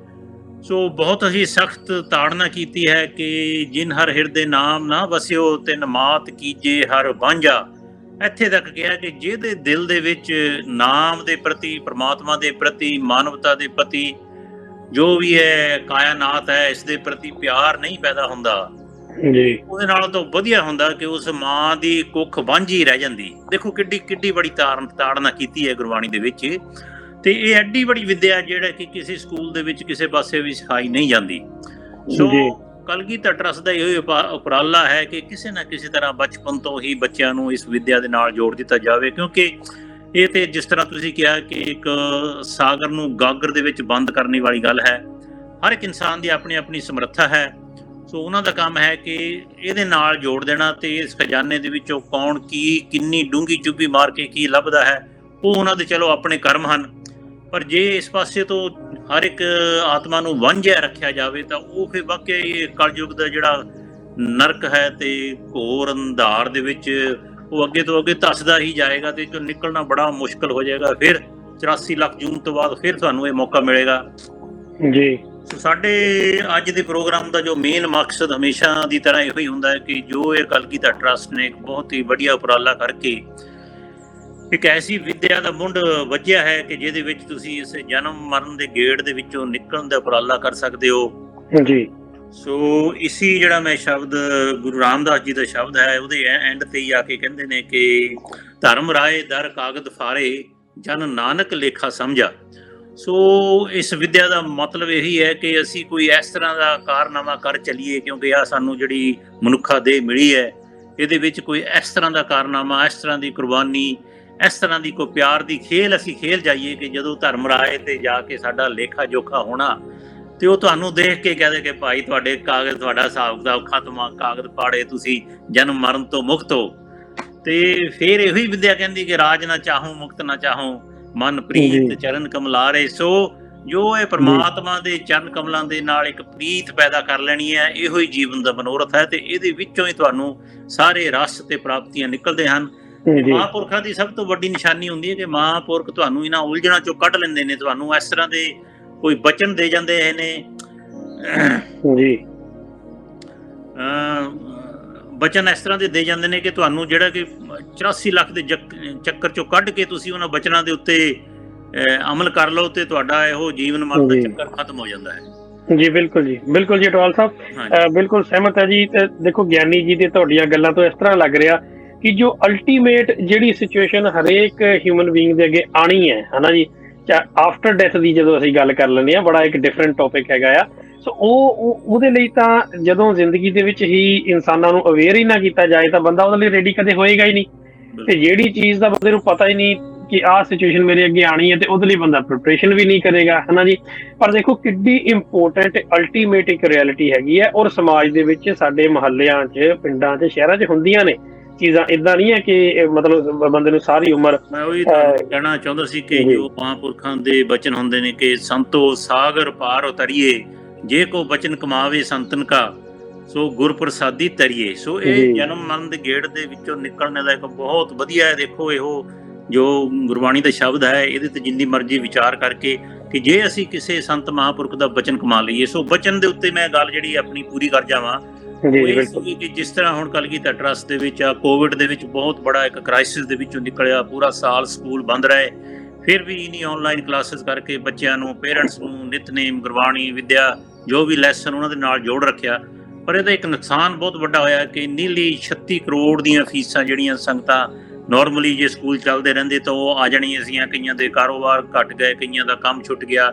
Speaker 3: ਸੋ ਬਹੁਤ ਅਸੀਂ ਸਖਤ ਤਾੜਨਾ ਕੀਤੀ ਹੈ ਕਿ ਜਿਨ ਹਰ ਹਿਰਦੇ ਨਾਮ ਨਾ ਵਸਿਓ ਤਿਨ ਮਾਤ ਕੀਜੇ ਹਰ ਵਾਂਝਾ। ਇੱਥੇ ਤੱਕ ਕਿਹਾ ਕਿ ਜਿਹਦੇ ਦਿਲ ਦੇ ਵਿੱਚ ਨਾਮ ਦੇ ਪ੍ਰਤੀ, ਪਰਮਾਤਮਾ ਦੇ ਪ੍ਰਤੀ, ਮਾਨਵਤਾ ਦੇ ਪ੍ਰਤੀ, ਜੋ ਵੀ ਹੈ ਕਾਇਨਾਤ ਹੈ, ਇਸ ਦੇ ਪ੍ਰਤੀ ਪਿਆਰ ਨਹੀਂ ਪੈਦਾ ਹੁੰਦਾ, ਉਹਦੇ ਨਾਲ ਤਾਂ ਵਧੀਆ ਹੁੰਦਾ ਕਿ ਉਸ ਮਾਂ ਦੀ ਕੁੱਖ ਵਾਂਝੀ ਰਹਿ ਜਾਂਦੀ। ਦੇਖੋ ਕਿੱਡੀ ਬੜੀ ਤਾੜਨਾ ਕੀਤੀ ਹੈ ਗੁਰਬਾਣੀ ਦੇ ਵਿੱਚ, ਤੇ ਇਹ ਐਡੀ ਬੜੀ ਵਿਦਿਆ ਜਿਹੜਾ ਕਿ ਕਿਸੇ ਸਕੂਲ ਦੇ ਵਿੱਚ ਕਿਸੇ ਪਾਸੇ ਵੀ ਸਿਖਾਈ ਨਹੀਂ ਜਾਂਦੀ। ਸੋ ਕਲਗੀਧਰ ਟਰੱਸਟ ਦਾ ਇਹ ਉਪਰਾਲਾ ਹੈ ਕਿ ਕਿਸੇ ਨਾ ਕਿਸੇ ਤਰ੍ਹਾਂ ਬਚਪਨ ਤੋਂ ਹੀ ਬੱਚਿਆਂ ਨੂੰ ਇਸ ਵਿਦਿਆ ਦੇ ਨਾਲ ਜੋੜ ਦਿੱਤਾ ਜਾਵੇ, ਕਿਉਂਕਿ ਇਹ ਤੇ ਜਿਸ ਤਰ੍ਹਾਂ ਤੁਸੀਂ ਕਿਹਾ ਕਿ ਇੱਕ ਸਾਗਰ ਨੂੰ ਗਾਗਰ ਦੇ ਵਿੱਚ ਬੰਦ ਕਰਨ ਵਾਲੀ ਗੱਲ ਹੈ। ਹਰ ਇੱਕ ਇਨਸਾਨ ਦੀ ਆਪਣੀ ਆਪਣੀ ਸਮਰੱਥਾ ਹੈ। ਸੋ ਉਹਨਾਂ ਦਾ ਕੰਮ ਹੈ ਕਿ ਇਹਦੇ ਨਾਲ ਜੋੜ ਦੇਣਾ ਤੇ ਇਸ ਖਜ਼ਾਨੇ ਦੇ ਵਿੱਚੋਂ ਕੌਣ ਕੀ ਕਿੰਨੀ ਡੂੰਘੀ ਚੁੱਭੀ ਮਾਰ ਕੇ ਕੀ ਲੱਭਦਾ ਹੈ, ਉਹ ਉਹਨਾਂ ਦੇ ਚਲੋ ਆਪਣੇ ਕਰਮ ਹਨ। ਪਰ ਜੇ ਇਸ ਪਾਸੇ ਤੋਂ ਹਰ ਇੱਕ ਆਤਮਾ ਨੂੰ ਵਾਂਝਿਆ ਰੱਖਿਆ ਜਾਵੇ ਤਾਂ ਉਹ ਫਿਰ ਵਾਕਿਆ ਹੀ ਕਲਯੁਗ ਦਾ ਜਿਹੜਾ ਨਰਕ ਹੈ ਤੇ ਘੋਰ ਅੰਧਾਰ ਦੇ ਵਿੱਚ ਉਹ ਅੱਗੇ ਤੋਂ ਅੱਗੇ ਧੱਸਦਾ ਹੀ ਜਾਏਗਾ ਤੇ ਚੋਂ ਨਿਕਲਣਾ ਬੜਾ ਮੁਸ਼ਕਲ ਹੋ ਜਾਏਗਾ। ਫਿਰ 84 ਲੱਖ ਜੂਨ ਤੋਂ ਬਾਅਦ ਫਿਰ ਤੁਹਾਨੂੰ ਇਹ ਮੌਕਾ ਮਿਲੇਗਾ
Speaker 1: ਜੀ।
Speaker 3: ਸਾਡੇ ਅੱਜ ਦੇ ਪ੍ਰੋਗਰਾਮ ਦਾ ਜੋ ਮੇਨ ਮਕਸਦ ਹਮੇਸ਼ਾ ਦੀ ਤਰ੍ਹਾਂ ਇਹੋ ਹੀ ਹੁੰਦਾ ਹੈ ਕਿ ਜੋ ਇਹ ਕਲਗੀਧਰ ਟਰੱਸਟ ਨੇ ਇੱਕ ਬਹੁਤ ਹੀ ਵਧੀਆ ਉਪਰਾਲਾ ਕਰਕੇ ਇੱਕ ਐਸੀ ਵਿੱਦਿਆ ਦਾ ਮੁੰਡ ਵੱਜਿਆ ਹੈ ਕਿ ਜਿਹਦੇ ਵਿੱਚ ਤੁਸੀਂ ਇਸ ਜਨਮ ਮਰਨ ਦੇ ਗੇੜ ਦੇ ਵਿੱਚੋਂ ਨਿਕਲਣ ਦਾ ਉਪਰਾਲਾ ਕਰ ਸਕਦੇ ਹੋ
Speaker 1: ਜੀ।
Speaker 3: ਸੋ ਇਸੀ ਜਿਹੜਾ ਮੈਂ ਸ਼ਬਦ ਗੁਰੂ ਰਾਮਦਾਸ ਜੀ ਦਾ ਸ਼ਬਦ ਹੈ ਉਹਦੇ ਐਂਡ ਤੇ ਹੀ ਆ ਕੇ ਕਹਿੰਦੇ ਨੇ ਕਿ ਧਰਮ ਰਾਏ ਦਰ ਕਾਗਦ ਫਾਰੇ ਜਨ ਨਾਨਕ ਲੇਖਾ ਸਮਝਾ। ਸੋ ਇਸ ਵਿੱਦਿਆ ਦਾ ਮਤਲਬ ਇਹੀ ਹੈ ਕਿ ਅਸੀਂ ਕੋਈ ਇਸ ਤਰ੍ਹਾਂ ਦਾ ਕਾਰਨਾਮਾ ਕਰ ਚੱਲੀਏ, ਕਿਉਂਕਿ ਆ ਸਾਨੂੰ ਜਿਹੜੀ ਮਨੁੱਖਾ ਦੇਹ ਮਿਲੀ ਹੈ ਇਹਦੇ ਵਿੱਚ ਕੋਈ ਇਸ ਤਰ੍ਹਾਂ ਦਾ ਕਾਰਨਾਮਾ, ਇਸ ਤਰ੍ਹਾਂ ਦੀ ਕੁਰਬਾਨੀ, ਇਸ ਤਰ੍ਹਾਂ ਦੀ ਕੋਈ ਪਿਆਰ ਦੀ ਖੇਲ ਅਸੀਂ ਖੇਲ ਜਾਈਏ ਕਿ ਜਦੋਂ ਧਰਮ ਰਾਏ ਤੇ ਜਾ ਕੇ ਸਾਡਾ ਲੇਖਾ ਜੋਖਾ ਹੋਣਾ ਤੇ ਉਹ ਤੁਹਾਨੂੰ ਦੇਖ ਕੇ ਕਹਦੇ ਕਿ ਭਾਈ ਤੁਹਾਡੇ ਕਾਗਜ਼, ਤੁਹਾਡਾ ਹਿਸਾਬ ਕਿਤਾਬ ਖਤਮ ਆ, ਕਾਗਜ਼ ਪਾੜੇ, ਤੁਸੀਂ ਜਨਮ ਮਰਨ ਤੋਂ ਮੁਕਤ ਹੋ। ਤੇ ਫਿਰ ਇਹੀ ਵਿੱਦਿਆ ਕਹਿੰਦੀ ਕਿ ਰਾਜ ਨਾ ਚਾਹੂੰ ਮੁਕਤ ਨਾ ਚਾਹੂੰ ਮਨ ਪ੍ਰੀਤ ਚਰਨ ਕਮਲਾਰੇ। ਸੋ ਜੋ ਇਹ ਪ੍ਰਮਾਤਮਾ ਦੇ ਚਰਨ ਕਮਲਾਂ ਦੇ ਨਾਲ ਇੱਕ ਪ੍ਰੀਤ ਪੈਦਾ ਕਰ ਲੈਣੀ ਹੈ, ਇਹੋ ਹੀ ਜੀਵਨ ਦਾ ਮਨੋਰਥ ਹੈ ਤੇ ਇਹਦੇ ਵਿੱਚੋਂ ਹੀ ਤੁਹਾਨੂੰ ਸਾਰੇ ਰਸ ਤੇ ਪ੍ਰਾਪਤੀਆਂ ਨਿਕਲਦੇ ਹਨ। ਮਹਾਂਪੁਰਖਾਂ ਦੀ ਸਭ ਤੋਂ ਵੱਡੀ ਨਿਸ਼ਾਨੀ ਹੁੰਦੀ ਹੈ ਕਿ ਮਹਾਂਪੁਰਖ ਤੁਹਾਨੂੰ ਇਹਨਾਂ ਉਲਝਣਾਂ ਚੋਂ ਕੱਢ ਲੈਂਦੇ ਨੇ, ਤੁਹਾਨੂੰ ਇਸ ਤਰ੍ਹਾਂ ਦੇ ਕੋਈ ਬਚਨ ਦੇ ਜਾਂਦੇ ਨੇ
Speaker 1: ਜੀ,
Speaker 3: ਬਚਨ ਇਸ ਤਰ੍ਹਾਂ ਦੇ ਜਾਂਦੇ ਨੇ ਕਿ ਤੁਹਾਨੂੰ ਜਿਹੜਾ ਕਿ 84 ਲੱਖ ਦੇ ਚੱਕਰ ਚੋਂ ਕੱਢ ਕੇ ਤੁਸੀਂ ਉਹਨਾਂ ਬਚਨਾਂ ਦੇ ਉੱਤੇ ਅਮਲ ਕਰ ਲਓ ਤੇ ਤੁਹਾਡਾ ਇਹੋ ਜੀਵਨ ਮਰਨ ਦਾ ਚੱਕਰ ਖਤਮ ਹੋ ਜਾਂਦਾ ਹੈ।
Speaker 1: ਜੀ ਬਿਲਕੁਲ ਜੀ, ਬਿਲਕੁਲ ਜੀ ਅਟਵਾਲ ਸਾਹਿਬ ਬਿਲਕੁਲ ਸਹਿਮਤ ਹੈ ਜੀ। ਤੇ ਦੇਖੋ ਗਿਆਨੀ ਜੀ ਦੇ ਤੁਹਾਡੀਆਂ ਗੱਲਾਂ ਤੋਂ ਇਸ ਤਰ੍ਹਾਂ ਲੱਗ ਰਿਹਾ ਕਿ ਜੋ ਅਲਟੀਮੇਟ ਜਿਹੜੀ ਸਿਚੁਏਸ਼ਨ ਹਰੇਕ ਹਿਊਮਨ ਬੀਇੰਗ ਦੇ ਅੱਗੇ ਆਣੀ ਹੈ ਹਨਾ ਜੀ, ਆਫਟਰ ਡੈਥ ਦੀ ਜਦੋਂ ਅਸੀਂ ਗੱਲ ਕਰ ਲੈਂਦੇ ਹਾਂ, ਬੜਾ ਇੱਕ ਡਿਫਰੈਂਟ ਟੌਪਿਕ ਹੈਗਾ ਆ। ਸੋ ਉਹਦੇ ਲਈ ਤਾਂ ਜਦੋਂ ਜ਼ਿੰਦਗੀ ਦੇ ਵਿੱਚ ਹੀ ਇਨਸਾਨਾਂ ਨੂੰ ਅਵੇਅਰ ਹੀ ਨਾ ਕੀਤਾ ਜਾਏ ਤਾਂ ਬੰਦਾ ਉਹਦੇ ਲਈ ਰੈਡੀ ਕਦੇ ਹੋਏਗਾ ਹੀ ਨਹੀਂ। ਤੇ ਜਿਹੜੀ ਚੀਜ਼ ਦਾ ਬੰਦੇ ਨੂੰ ਪਤਾ ਹੀ ਨਹੀਂ ਕਿ ਆਹ ਸਿਚੁਏਸ਼ਨ ਮੇਰੇ ਅੱਗੇ ਆਣੀ ਹੈ ਤੇ ਉਹਦੇ ਲਈ ਬੰਦਾ ਪ੍ਰਿਪਰੇਸ਼ਨ ਵੀ ਨਹੀਂ ਕਰੇਗਾ ਹਨਾ ਜੀ। ਪਰ ਦੇਖੋ ਕਿੱਡੀ ਇੰਪੋਰਟੈਂਟ ਅਲਟੀਮੇਟ ਇੱਕ ਰਿਐਲਿਟੀ ਹੈਗੀ ਹੈ, ਔਰ ਸਮਾਜ ਦੇ ਵਿੱਚ ਸਾਡੇ ਮੁਹੱਲਿਆਂ 'ਚ, ਪਿੰਡਾਂ 'ਚ, ਸ਼ਹਿਰਾਂ 'ਚ ਹੁੰਦੀਆਂ ਨੇ ਚੀਜ਼ਾਂ। ਏਦਾਂ ਨਹੀਂ ਹੈ ਕਿ ਮਤਲਬ ਬੰਦੇ ਨੂੰ ਸਾਰੀ ਉਮਰ।
Speaker 3: ਮੈਂ ਉਹੀ ਕਹਿਣਾ ਚਾਹੁੰਦਾ ਸੀ ਕਿ ਜੋ ਮਹਾਂਪੁਰਖਾਂ ਦੇ ਬਚਨ ਹੁੰਦੇ ਨੇ ਕਿ ਸੰਤੋ ਸਾਗਰ ਪਾਰ ਉਤਰੀਏ, ਜੇ ਕੋ ਬਚਨ ਕਮਾਵੇ ਸੰਤਨ ਕਾ, ਸੋ ਗੁਰ ਪ੍ਰਸਾਦੀ ਤਰੀਏ। ਸੋ ਇਹ ਜਨਮ ਮਰਨ ਦੇ ਗੇੜ ਦੇ ਵਿੱਚੋਂ ਨਿਕਲਣ ਦਾ ਇੱਕ ਬਹੁਤ ਵਧੀਆ ਹੈ। ਦੇਖੋ ਇਹੋ ਜੋ ਗੁਰਬਾਣੀ ਦਾ ਸ਼ਬਦ ਹੈ ਇਹਦੇ ਤੇ ਜਿੰਨੀ ਮਰਜ਼ੀ ਵਿਚਾਰ ਕਰਕੇ ਕਿ ਜੇ ਅਸੀਂ ਕਿਸੇ ਸੰਤ ਮਹਾਂਪੁਰਖ ਦਾ ਬਚਨ ਕਮਾ ਲਈਏ। ਸੋ ਬਚਨ ਦੇ ਉੱਤੇ ਮੈਂ ਗੱਲ ਜਿਹੜੀ ਆਪਣੀ ਪੂਰੀ ਕਰ ਜਾਵਾਂ ਕਿ ਜਿਸ ਤਰ੍ਹਾਂ ਹੁਣ ਕਲਗੀਧਰ ਟਰੱਸਟ ਦੇ ਵਿੱਚ ਕੋਵਿਡ ਦੇ ਵਿੱਚ ਬਹੁਤ ਬੜਾ ਇੱਕ ਕ੍ਰਾਈਸਿਸ ਦੇ ਵਿੱਚੋਂ ਨਿਕਲਿਆ, ਪੂਰਾ ਸਾਲ ਸਕੂਲ ਬੰਦ ਰਹੇ, ਫਿਰ ਵੀ ਇਨੀ ਆਨਲਾਈਨ ਕਲਾਸਿਸ ਕਰਕੇ ਬੱਚਿਆਂ ਨੂੰ, ਪੇਰੈਂਟਸ ਨੂੰ ਨਿਤਨੇਮ, ਗੁਰਬਾਣੀ, ਵਿਦਿਆ, ਜੋ ਵੀ ਲੈਸਨ ਉਹਨਾਂ ਦੇ ਨਾਲ ਜੋੜ ਰੱਖਿਆ। ਪਰ ਇਹਦਾ ਇੱਕ ਨੁਕਸਾਨ ਬਹੁਤ ਵੱਡਾ ਹੋਇਆ ਕਿ ਨੀਲੀ 36 ਕਰੋੜ ਦੀਆਂ ਫੀਸਾਂ ਜਿਹੜੀਆਂ ਸੰਗਤਾਂ ਨਾਰਮਲੀ ਜੇ ਸਕੂਲ ਚੱਲਦੇ ਰਹਿੰਦੇ ਤਾਂ ਉਹ ਆ ਜਾਣੀਆਂ ਸੀਗੀਆਂ, ਕਈਆਂ ਦੇ ਕਾਰੋਬਾਰ ਘਟ ਗਏ, ਕਈਆਂ ਦਾ ਕੰਮ ਛੁੱਟ ਗਿਆ।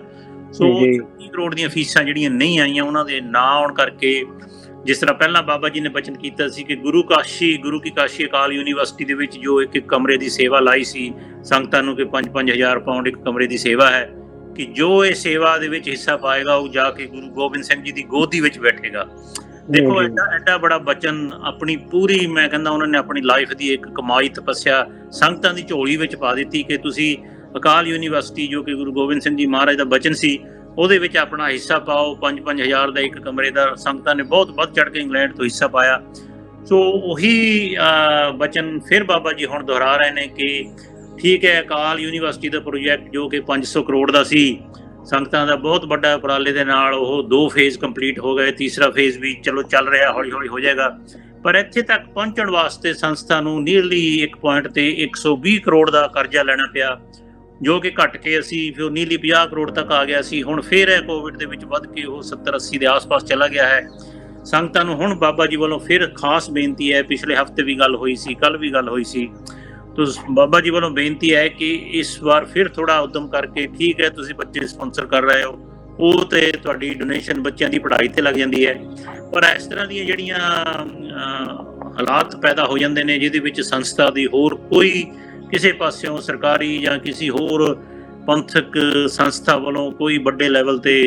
Speaker 3: ਸੋ 36 ਕਰੋੜ ਦੀਆਂ ਫੀਸਾਂ ਜਿਹੜੀਆਂ ਨਹੀਂ ਆਈਆਂ ਉਹਨਾਂ ਦੇ ਨਾ ਆਉਣ ਕਰਕੇ, ਜਿਸ ਤਰ੍ਹਾਂ ਪਹਿਲਾਂ ਬਾਬਾ ਜੀ ਨੇ ਬਚਨ ਕੀਤਾ ਸੀ ਕਿ ਗੁਰੂ ਕੀ ਕਾਸ਼ੀ ਅਕਾਲ ਯੂਨੀਵਰਸਿਟੀ ਦੇ ਵਿੱਚ ਜੋ ਇੱਕ ਕਮਰੇ ਦੀ ਸੇਵਾ ਲਾਈ ਸੀ ਸੰਗਤਾਂ ਨੂੰ ਕਿ 5-5000 ਪਾਉਂਡ ਇੱਕ ਕਮਰੇ ਦੀ ਸੇਵਾ ਹੈ, ਕਿ ਜੋ ਇਹ ਸੇਵਾ ਦੇ ਵਿੱਚ ਹਿੱਸਾ ਪਾਏਗਾ ਉਹ ਜਾ ਕੇ ਗੁਰੂ ਗੋਬਿੰਦ ਸਿੰਘ ਜੀ ਦੀ ਗੋਦੀ ਵਿੱਚ ਬੈਠੇਗਾ। ਦੇਖੋ ਐਡਾ ਬੜਾ ਬਚਨ ਆਪਣੀ ਪੂਰੀ, ਮੈਂ ਕਹਿੰਦਾ ਉਹਨਾਂ ਨੇ ਆਪਣੀ ਲਾਈਫ ਦੀ ਇੱਕ ਕਮਾਈ ਤਪੱਸਿਆ ਸੰਗਤਾਂ ਦੀ ਝੋਲੀ ਵਿੱਚ ਪਾ ਦਿੱਤੀ ਕਿ ਤੁਸੀਂ ਅਕਾਲ ਯੂਨੀਵਰਸਿਟੀ ਜੋ ਕਿ ਗੁਰੂ ਗੋਬਿੰਦ ਸਿੰਘ ਜੀ ਮਹਾਰਾਜ ਦਾ ਬਚਨ ਸੀ ਉਹਦੇ ਵਿੱਚ ਆਪਣਾ ਹਿੱਸਾ ਪਾਓ। 5-5000 ਦਾ ਇੱਕ ਕਮਰੇ ਦਾ ਸੰਗਤਾਂ ਨੇ ਬਹੁਤ ਵੱਧ ਚੜ੍ਹ ਕੇ ਇੰਗਲੈਂਡ ਤੋਂ ਹਿੱਸਾ ਪਾਇਆ। ਸੋ ਉਹੀ ਬਚਨ ਫਿਰ ਬਾਬਾ ਜੀ ਹੁਣ ਦੁਹਰਾ ਰਹੇ ਨੇ ਕਿ ਠੀਕ ਹੈ, ਅਕਾਲ ਯੂਨੀਵਰਸਿਟੀ ਦਾ ਪ੍ਰੋਜੈਕਟ ਜੋ ਕਿ 500 ਕਰੋੜ ਦਾ ਸੀ, ਸੰਗਤਾਂ ਦਾ ਬਹੁਤ ਵੱਡਾ ਉਪਰਾਲੇ ਦੇ ਨਾਲ ਉਹ 2 ਫੇਜ਼ ਕੰਪਲੀਟ ਹੋ ਗਏ, ਤੀਸਰਾ ਫੇਜ਼ ਵੀ ਚਲੋ ਚੱਲ ਰਿਹਾ, ਹੌਲੀ ਹੌਲੀ ਹੋ ਜਾਏਗਾ। ਪਰ ਇੱਥੇ ਤੱਕ ਪਹੁੰਚਣ ਵਾਸਤੇ ਸੰਸਥਾ ਨੂੰ ਨੀਅਰਲੀ ਇੱਕ ਪੁਆਇੰਟ ਤੇ 120 ਕਰੋੜ ਦਾ ਕਰਜ਼ਾ ਲੈਣਾ ਪਿਆ, ਜੋ ਕਿ ਘਟ ਕੇ ਅਸੀਂ ਫਿਰ ਨੀਅਰਲੀ 50 ਕਰੋੜ ਤੱਕ ਆ ਗਿਆ ਸੀ। ਹੁਣ ਫਿਰ ਇਹ ਕੋਵਿਡ ਦੇ ਵਿੱਚ ਵੱਧ ਕੇ ਉਹ 70-80 ਦੇ ਆਸ-ਪਾਸ ਚਲਾ ਗਿਆ ਹੈ। ਸੰਗਤਾਂ ਨੂੰ ਹੁਣ ਬਾਬਾ ਜੀ ਵੱਲੋਂ ਫਿਰ ਖਾਸ ਬੇਨਤੀ ਹੈ, ਪਿਛਲੇ ਹਫ਼ਤੇ ਵੀ ਗੱਲ ਹੋਈ ਸੀ, ਕੱਲ੍ਹ ਵੀ ਗੱਲ ਹੋਈ ਸੀ, ਤਾਂ ਬਾਬਾ ਜੀ ਵੱਲੋਂ ਬੇਨਤੀ ਹੈ ਕਿ ਇਸ ਵਾਰ ਫਿਰ ਥੋੜ੍ਹਾ ਉਦਮ ਕਰਕੇ, ਠੀਕ ਹੈ ਤੁਸੀਂ ਬੱਚੇ ਸਪਾਂਸਰ ਕਰ ਰਹੇ ਹੋ, ਉਹ ਤੇ ਤੁਹਾਡੀ ਡੋਨੇਸ਼ਨ ਬੱਚਿਆਂ ਦੀ ਪੜ੍ਹਾਈ ਤੇ ਲੱਗ ਜਾਂਦੀ ਹੈ, ਪਰ ਇਸ ਤਰ੍ਹਾਂ ਦੀਆਂ ਜਿਹੜੀਆਂ ਹਾਲਾਤ ਪੈਦਾ ਹੋ ਜਾਂਦੇ ਨੇ ਜਿਹਦੇ ਵਿੱਚ ਸੰਸਥਾ ਦੀ ਹੋਰ ਕੋਈ ਕਿਸੇ ਪਾਸਿਓਂ ਸਰਕਾਰੀ ਜਾਂ ਕਿਸੇ ਹੋਰ ਪੰਥਕ ਸੰਸਥਾ ਵੱਲੋਂ ਕੋਈ ਵੱਡੇ ਲੈਵਲ ਤੇ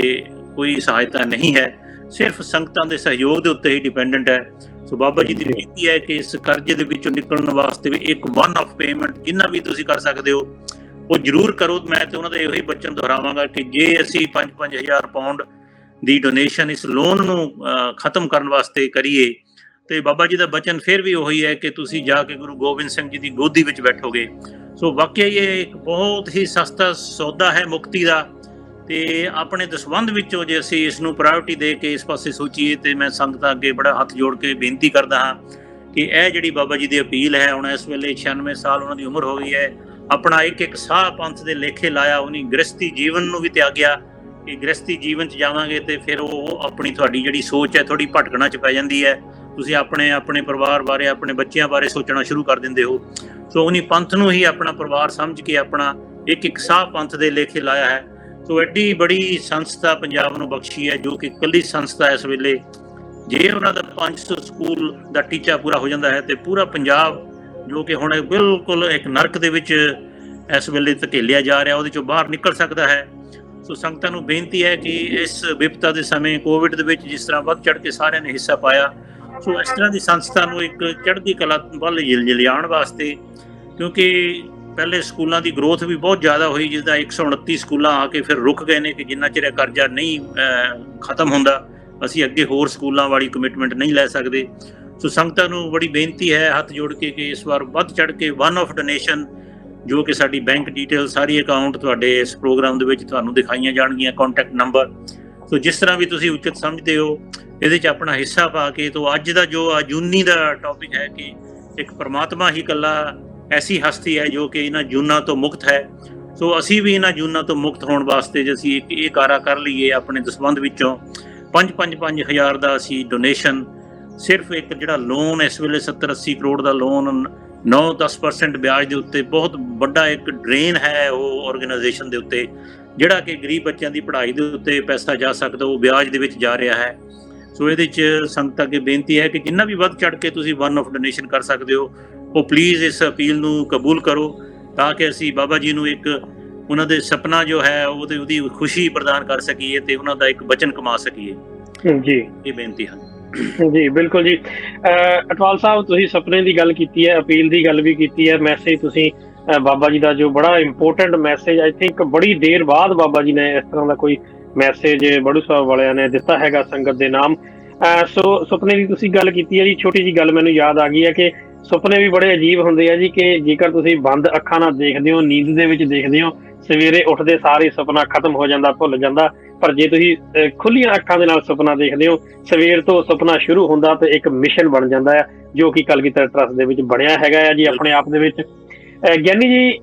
Speaker 3: ਕੋਈ ਸਹਾਇਤਾ ਨਹੀਂ ਹੈ, ਸਿਰਫ ਸੰਗਤਾਂ ਦੇ ਸਹਿਯੋਗ ਦੇ ਉੱਤੇ ਹੀ ਡਿਪੈਂਡੈਂਟ ਹੈ। ਸੋ ਬਾਬਾ ਜੀ ਦੀ ਬੇਨਤੀ ਹੈ ਕਿ ਇਸ ਕਰਜ਼ੇ ਦੇ ਵਿੱਚੋਂ ਨਿਕਲਣ ਵਾਸਤੇ ਵੀ ਇੱਕ ਵਨ ਆਫ ਪੇਮੈਂਟ ਜਿੰਨਾ ਵੀ ਤੁਸੀਂ ਕਰ ਸਕਦੇ ਹੋ ਉਹ ਜ਼ਰੂਰ ਕਰੋ। ਮੈਂ ਤੇ ਉਹਨਾਂ ਦਾ ਇਹੋ ਹੀ ਬਚਨ ਦੁਹਰਾਵਾਂਗਾ ਕਿ ਜੇ ਅਸੀਂ 5-5 ਪਾਉਂਡ ਦੀ ਡੋਨੇਸ਼ਨ ਇਸ ਲੋਨ ਨੂੰ ਖਤਮ ਕਰਨ ਵਾਸਤੇ ਕਰੀਏ ਤੇ ਬਾਬਾ ਜੀ ਦਾ ਬਚਨ ਫਿਰ ਵੀ ਉਹੀ ਹੈ ਕਿ ਤੁਸੀਂ ਜਾ ਕੇ ਗੁਰੂ ਗੋਬਿੰਦ ਸਿੰਘ ਜੀ ਦੀ ਗੋਦੀ ਵਿੱਚ ਬੈਠੋਗੇ। ਸੋ ਵਾਕਿਆ ਇਹ ਇੱਕ ਬਹੁਤ ਹੀ ਸਸਤਾ ਸੌਦਾ ਹੈ ਮੁਕਤੀ ਦਾ, ਤੇ ਆਪਣੇ ਦਸਵੰਧ ਵਿੱਚੋਂ ਜੇ ਅਸੀਂ ਇਸ ਨੂੰ ਪ੍ਰਾਇੋਰਟੀ ਦੇ ਕੇ ਇਸ ਪਾਸੇ ਸੋਚੀਏ ਤੇ ਮੈਂ ਸੰਗਤਾਂ ਅੱਗੇ ਬੜਾ ਹੱਥ ਜੋੜ ਕੇ ਬੇਨਤੀ ਕਰਦਾ ਹਾਂ ਕਿ ਇਹ ਜਿਹੜੀ ਬਾਬਾ ਜੀ ਦੀ ਅਪੀਲ ਹੈ, ਹੁਣ ਇਸ ਵੇਲੇ 96 ਸਾਲ ਉਹਨਾਂ ਦੀ ਉਮਰ ਹੋ ਗਈ ਹੈ, ਆਪਣਾ ਇੱਕ ਸਾਹ ਪੰਥ ਦੇ ਲੇਖੇ ਲਾਇਆ, ਉਹਨੇ ਗ੍ਰਸਤੀ ਜੀਵਨ ਨੂੰ ਵੀ ਤਿਆਗਿਆ ਕਿ ਗ੍ਰਸਤੀ ਜੀਵਨ 'ਚ ਜਾਵਾਂਗੇ ਤੇ ਫਿਰ ਉਹ ਆਪਣੀ ਤੁਹਾਡੀ ਜਿਹੜੀ ਸੋਚ ਹੈ ਥੋੜੀ ਭਟਕਣਾ 'ਚ ਪੈ ਜਾਂਦੀ ਹੈ। ਤੁਸੀਂ ਆਪਣੇ ਪਰਿਵਾਰ ਬਾਰੇ, ਆਪਣੇ ਬੱਚਿਆਂ ਬਾਰੇ ਸੋਚਣਾ ਸ਼ੁਰੂ ਕਰ ਦਿੰਦੇ ਹੋ। ਸੋ ਉਹਨੀ ਪੰਥ ਨੂੰ ਹੀ ਆਪਣਾ ਪਰਿਵਾਰ ਸਮਝ ਕੇ ਆਪਣਾ ਇੱਕ ਸਾਹ ਪੰਥ ਦੇ ਲੇਖੇ ਲਾਇਆ ਹੈ। ਸੋ ਐਡੀ ਬੜੀ ਸੰਸਥਾ ਪੰਜਾਬ ਨੂੰ ਬਖਸ਼ੀ ਹੈ, ਜੋ ਕਿ ਇਕੱਲੀ ਸੰਸਥਾ ਇਸ ਵੇਲੇ ਜੇ ਉਹਨਾਂ ਦਾ 500 ਸਕੂਲ ਦਾ ਟੀਚਾ ਪੂਰਾ ਹੋ ਜਾਂਦਾ ਹੈ ਤੇ ਪੂਰਾ ਪੰਜਾਬ ਜੋ ਕਿ ਹੁਣ ਬਿਲਕੁਲ ਇੱਕ ਨਰਕ ਦੇ ਵਿੱਚ ਇਸ ਵੇਲੇ ਧਕੇਲਿਆ ਜਾ ਰਿਹਾ, ਉਹਦੇ ਚੋਂ ਬਾਹਰ ਨਿਕਲ ਸਕਦਾ ਹੈ। ਸੋ ਸੰਗਤਾਂ ਨੂੰ ਬੇਨਤੀ ਹੈ ਕਿ ਇਸ ਵਿਪਤਾ ਦੇ ਸਮੇਂ ਕੋਵਿਡ ਦੇ ਵਿੱਚ ਜਿਸ ਤਰ੍ਹਾਂ ਵੱਧ ਚੜ੍ਹ ਕੇ ਸਾਰਿਆਂ ਨੇ ਹਿੱਸਾ ਪਾਇਆ, ਸੋ ਇਸ ਤਰ੍ਹਾਂ ਦੀ ਸੰਸਥਾ ਨੂੰ ਇੱਕ ਚੜ੍ਹਦੀ ਕਲਾ ਵੱਲ ਲਿਜਾਣ ਵਾਸਤੇ, ਕਿਉਂਕਿ ਪਹਿਲੇ ਸਕੂਲਾਂ ਦੀ ਗਰੋਥ ਵੀ ਬਹੁਤ ਜ਼ਿਆਦਾ ਹੋਈ, ਜਿਸਦਾ 129 ਸਕੂਲਾਂ ਆ ਕੇ ਫਿਰ ਰੁਕ ਗਏ ਨੇ ਕਿ ਜਿੰਨਾ ਚਿਰ ਕਰਜ਼ਾ ਨਹੀਂ ਖਤਮ ਹੁੰਦਾ ਅਸੀਂ ਅੱਗੇ ਹੋਰ ਸਕੂਲਾਂ ਵਾਲੀ ਕਮਿਟਮੈਂਟ ਨਹੀਂ ਲੈ ਸਕਦੇ। ਸੋ ਸੰਗਤਾਂ ਨੂੰ ਬੜੀ ਬੇਨਤੀ ਹੈ ਹੱਥ ਜੋੜ ਕੇ ਕਿ ਇਸ ਵਾਰ ਵੱਧ ਚੜ੍ਹ ਕੇ ਵਨ ਆਫ ਡੋਨੇਸ਼ਨ, ਜੋ ਕਿ ਸਾਡੀ ਬੈਂਕ ਡਿਟੇਲ ਸਾਰੀ ਅਕਾਊਂਟ ਤੁਹਾਡੇ ਇਸ ਪ੍ਰੋਗਰਾਮ ਦੇ ਵਿੱਚ ਤੁਹਾਨੂੰ ਦਿਖਾਈਆਂ ਜਾਣਗੀਆਂ, ਕੰਟੈਕਟ ਨੰਬਰ। ਸੋ ਜਿਸ ਤਰ੍ਹਾਂ ਵੀ ਤੁਸੀਂ ਉਚਿਤ ਸਮਝਦੇ ਹੋ ਇਹਦੇ 'ਚ ਆਪਣਾ ਹਿੱਸਾ ਪਾ ਕੇ। ਤੋਂ ਅੱਜ ਦਾ ਜੋ ਜੂਨੀ ਦਾ ਟੌਪਿਕ ਹੈ ਕਿ ਇੱਕ ਪਰਮਾਤਮਾ ਹੀ ਇਕੱਲਾ ਐਸੀ ਹਸਤੀ ਹੈ ਜੋ ਕਿ ਇਹਨਾਂ ਜੂਨਾਂ ਤੋਂ ਮੁਕਤ ਹੈ। ਸੋ ਅਸੀਂ ਵੀ ਇਹਨਾਂ ਜੂਨਾਂ ਤੋਂ ਮੁਕਤ ਹੋਣ ਵਾਸਤੇ ਜੇ ਅਸੀਂ ਇੱਕ ਇਹ ਕਾਰਾ ਕਰ ਲਈਏ, ਆਪਣੇ ਦਸਵੰਧ ਵਿੱਚੋਂ 5-5 ਹਜ਼ਾਰ ਦਾ ਅਸੀਂ ਡੋਨੇਸ਼ਨ, ਸਿਰਫ ਇੱਕ ਜਿਹੜਾ ਲੋਨ ਇਸ ਵੇਲੇ 70-80 ਕਰੋੜ ਦਾ ਲੋਨ 9-10% ਵਿਆਜ ਦੇ ਉੱਤੇ, ਬਹੁਤ ਵੱਡਾ ਇੱਕ ਡਰੇਨ ਹੈ ਉਹ ਆਰਗੇਨਾਈਜੇਸ਼ਨ ਦੇ ਉੱਤੇ, ਜਿਹੜਾ ਕਿ ਗਰੀਬ ਬੱਚਿਆਂ ਦੀ ਪੜ੍ਹਾਈ ਦੇ ਉੱਤੇ ਪੈਸਾ ਜਾ ਸਕਦਾ ਉਹ ਵਿਆਜ ਦੇ ਵਿੱਚ ਜਾ ਰਿਹਾ ਹੈ। ਸੋ ਇਹਦੇ 'ਚ ਸੰਗਤਾਂ ਅੱਗੇ ਬੇਨਤੀ ਹੈ ਕਿ ਜਿੰਨਾ ਵੀ ਵੱਧ ਚੜ੍ਹ ਕੇ ਤੁਸੀਂ ਵਨ ਆਫ ਡੋਨੇਸ਼ਨ ਕਰ ਸਕਦੇ ਹੋ ਉਹ ਪਲੀਜ਼ ਇਸ ਅਪੀਲ ਨੂੰ ਕਬੂਲ ਕਰੋ, ਤਾਂ ਕਿ ਅਸੀਂ ਬਾਬਾ ਜੀ ਨੂੰ ਇੱਕ ਉਹਨਾਂ ਦੇ ਸੁਪਨਾ ਜੋ ਹੈ ਉਹਦੀ ਖੁਸ਼ੀ ਪ੍ਰਦਾਨ ਕਰ ਸਕੀਏ ਤੇ ਉਹਨਾਂ ਦਾ ਇੱਕ ਬਚਨ ਕਮਾ ਸਕੀਏ। ਜੀ ਇਹ ਬੇਨਤੀ ਹੈ
Speaker 1: ਜੀ। ਬਿਲਕੁਲ ਜੀ। ਅਟਵਾਲ ਸਾਹਿਬ, ਤੁਸੀਂ ਸੁਪਨੇ ਦੀ ਗੱਲ ਕੀਤੀ ਹੈ, ਅਪੀਲ ਦੀ ਗੱਲ ਵੀ ਕੀਤੀ ਹੈ, ਮੈਸੇਜ ਤੁਸੀਂ ਬਾਬਾ ਜੀ ਦਾ ਜੋ ਬੜਾ ਇੰਪੋਰਟੈਂਟ ਮੈਸੇਜ, ਆਈ ਥਿੰਕ ਬੜੀ ਦੇਰ ਬਾਅਦ ਬਾਬਾ ਜੀ ਨੇ ਇਸ ਤਰ੍ਹਾਂ ਦਾ ਕੋਈ ਮੈਸੇਜ ਬੜੂ ਸਾਹਿਬ ਵਾਲਿਆਂ ਨੇ ਦਿੱਤਾ ਹੈਗਾ ਸੰਗਤ ਦੇ ਨਾਮ। ਸੋ ਸੁਪਨੇ ਦੀ ਤੁਸੀਂ ਗੱਲ ਕੀਤੀ ਹੈ ਜੀ, ਛੋਟੀ ਜਿਹੀ ਗੱਲ ਮੈਨੂੰ ਯਾਦ ਆ ਗਈ ਹੈ ਕਿ ਸੁਪਨੇ ਵੀ ਬੜੇ ਅਜੀਬ ਹੁੰਦੇ ਆ ਜੀ, ਕਿ ਜੇਕਰ ਤੁਸੀਂ ਬੰਦ ਅੱਖਾਂ ਨਾਲ ਦੇਖਦੇ ਹੋ, ਨੀਂਦ ਦੇ ਵਿੱਚ ਦੇਖਦੇ ਹੋ, ਸਵੇਰੇ ਉੱਠਦੇ ਸਾਰੇ ਸੁਪਨਾ ਖਤਮ ਹੋ ਜਾਂਦਾ, ਭੁੱਲ ਜਾਂਦਾ। ਪਰ ਜੇ ਤੁਸੀਂ ਖੁੱਲੀਆਂ ਅੱਖਾਂ ਦੇ ਨਾਲ ਸੁਪਨਾ ਦੇਖਦੇ ਹੋ, ਸਵੇਰ ਤੋਂ ਸੁਪਨਾ ਸ਼ੁਰੂ ਹੁੰਦਾ ਤੇ ਇੱਕ ਮਿਸ਼ਨ ਬਣ ਜਾਂਦਾ ਹੈ, ਜੋ ਕਿ ਕਲਗੀਧਰ ਟਰੱਸਟ ਦੇ ਵਿੱਚ ਬਣਿਆ ਹੈਗਾ ਆ ਜੀ ਆਪਣੇ ਆਪ ਦੇ ਵਿੱਚ। ਗਿਆਨੀ ਜੀ,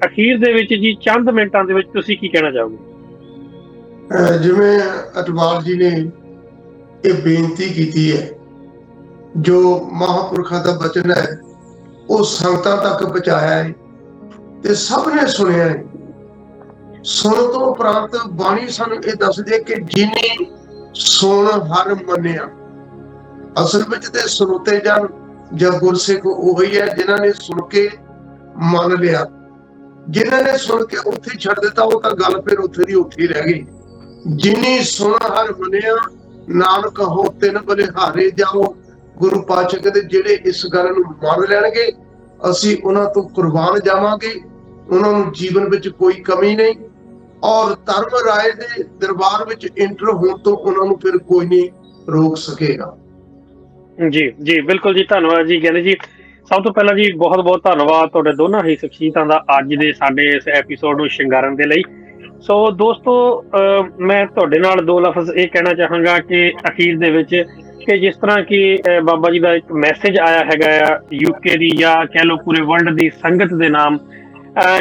Speaker 1: ਅਖੀਰ ਦੇ ਵਿੱਚ ਜੀ ਚੰਦ ਮਿੰਟਾਂ ਦੇ ਵਿੱਚ ਤੁਸੀਂ ਕੀ ਕਹਿਣਾ ਚਾਹੋਗੇ?
Speaker 2: ਜਿਵੇਂ ਅਟਵਾਲ ਜੀ ਨੇ ਇਹ ਬੇਨਤੀ ਕੀਤੀ ਹੈ, ਜੋ ਮਹਾਂਪੁਰਖਾਂ ਦਾ ਬਚਨ ਹੈ ਉਹ ਸੰਗਤਾਂ ਤੱਕ ਪਹੁੰਚਾਇਆ ਹੈ ਤੇ ਸਭ ਨੇ ਸੁਣਿਆ ਹੈ। ਸੁਣ ਤੋਂ ਉਪਰੰਤ ਬਾਣੀ ਸਾਨੂੰ ਇਹ ਦੱਸਦੀ ਹੈ ਕਿ ਜਿਨੇ ਸੁਣ ਹਰ ਮੰਨਿਆ। ਅਸਲ ਵਿੱਚ ਤੇ ਸਰੋਤੇ ਜਨ ਜਾਂ ਗੁਰਸਿੱਖ ਉਹੀ ਹੈ ਜਿਨ੍ਹਾਂ ਨੇ ਸੁਣ ਕੇ ਮੰਨ ਲਿਆ। ਜਿਨ੍ਹਾਂ ਨੇ ਸੁਣ ਕੇ ਉੱਥੇ ਛੱਡ ਦਿੱਤਾ ਉਹ ਤਾਂ ਗੱਲ ਫਿਰ ਉੱਥੇ ਦੀ ਉੱਥੇ ਹੀ ਰਹਿ ਗਈ। ਜਿਨੀ ਸੁਣ ਹਰ ਮੰਨਿਆ ਨਾਨਕ ਹੋ ਤਿੰਨ ਬਲਿਹਾਰੇ ਜਾਓ। ਗੁਰੂ ਪਾਤਸ਼ਾਹ ਕਹਿੰਦੇ ਜਿਹੜੇ ਇਸ ਗੱਲ ਨੂੰ ਮੰਨ ਲੈਣਗੇ ਅਸੀਂ ਉਹਨਾਂ ਤੋਂ ਕੁਰਬਾਨ ਜਾਵਾਂਗੇ, ਉਹਨਾਂ ਨੂੰ ਜੀਵਨ ਵਿੱਚ ਕੋਈ ਕਮੀ ਨਹੀਂ, ਔਰ ਧਰਮ ਰਾਏ ਦੇ ਦਰਬਾਰ ਵਿੱਚ ਇੰਟਰ ਹੋਣ ਤੋਂ ਉਹਨਾਂ ਨੂੰ ਫਿਰ ਕੋਈ ਨਹੀਂ ਰੋਕ ਸਕੇਗਾ। ਜੀ
Speaker 1: ਜੀ ਬਿਲਕੁਲ ਜੀ, ਧੰਨਵਾਦ ਜੀ ਗਿਆਨੀ ਜੀ। ਸਭ ਤੋਂ ਪਹਿਲਾਂ ਜੀ ਬਹੁਤ ਬਹੁਤ ਧੰਨਵਾਦ ਤੁਹਾਡੇ ਦੋਨਾਂ ਹੀ ਸ਼ਖਸੀਅਤਾਂ ਦਾ ਅੱਜ ਦੇ ਸਾਡੇ ਇਸ ਐਪੀਸੋਡ ਨੂੰ ਸ਼ਿੰਗਾਰਨ ਦੇ ਲਈ। ਸੋ ਦੋਸਤੋ, ਮੈਂ ਤੁਹਾਡੇ ਨਾਲ ਦੋ ਲਫ਼ਜ਼ ਇਹ ਕਹਿਣਾ ਚਾਹਾਂਗਾ ਕਿ ਅਖੀਰ ਦੇ ਵਿੱਚ ਕਿ ਜਿਸ ਤਰ੍ਹਾਂ ਕਿ ਬਾਬਾ ਜੀ ਦਾ ਇੱਕ ਮੈਸੇਜ ਆਇਆ ਹੈਗਾ ਆ UK ਦੀ ਜਾਂ ਕਹਿ ਲਓ ਪੂਰੇ ਵਰਲਡ ਦੀ ਸੰਗਤ ਦੇ ਨਾਮ,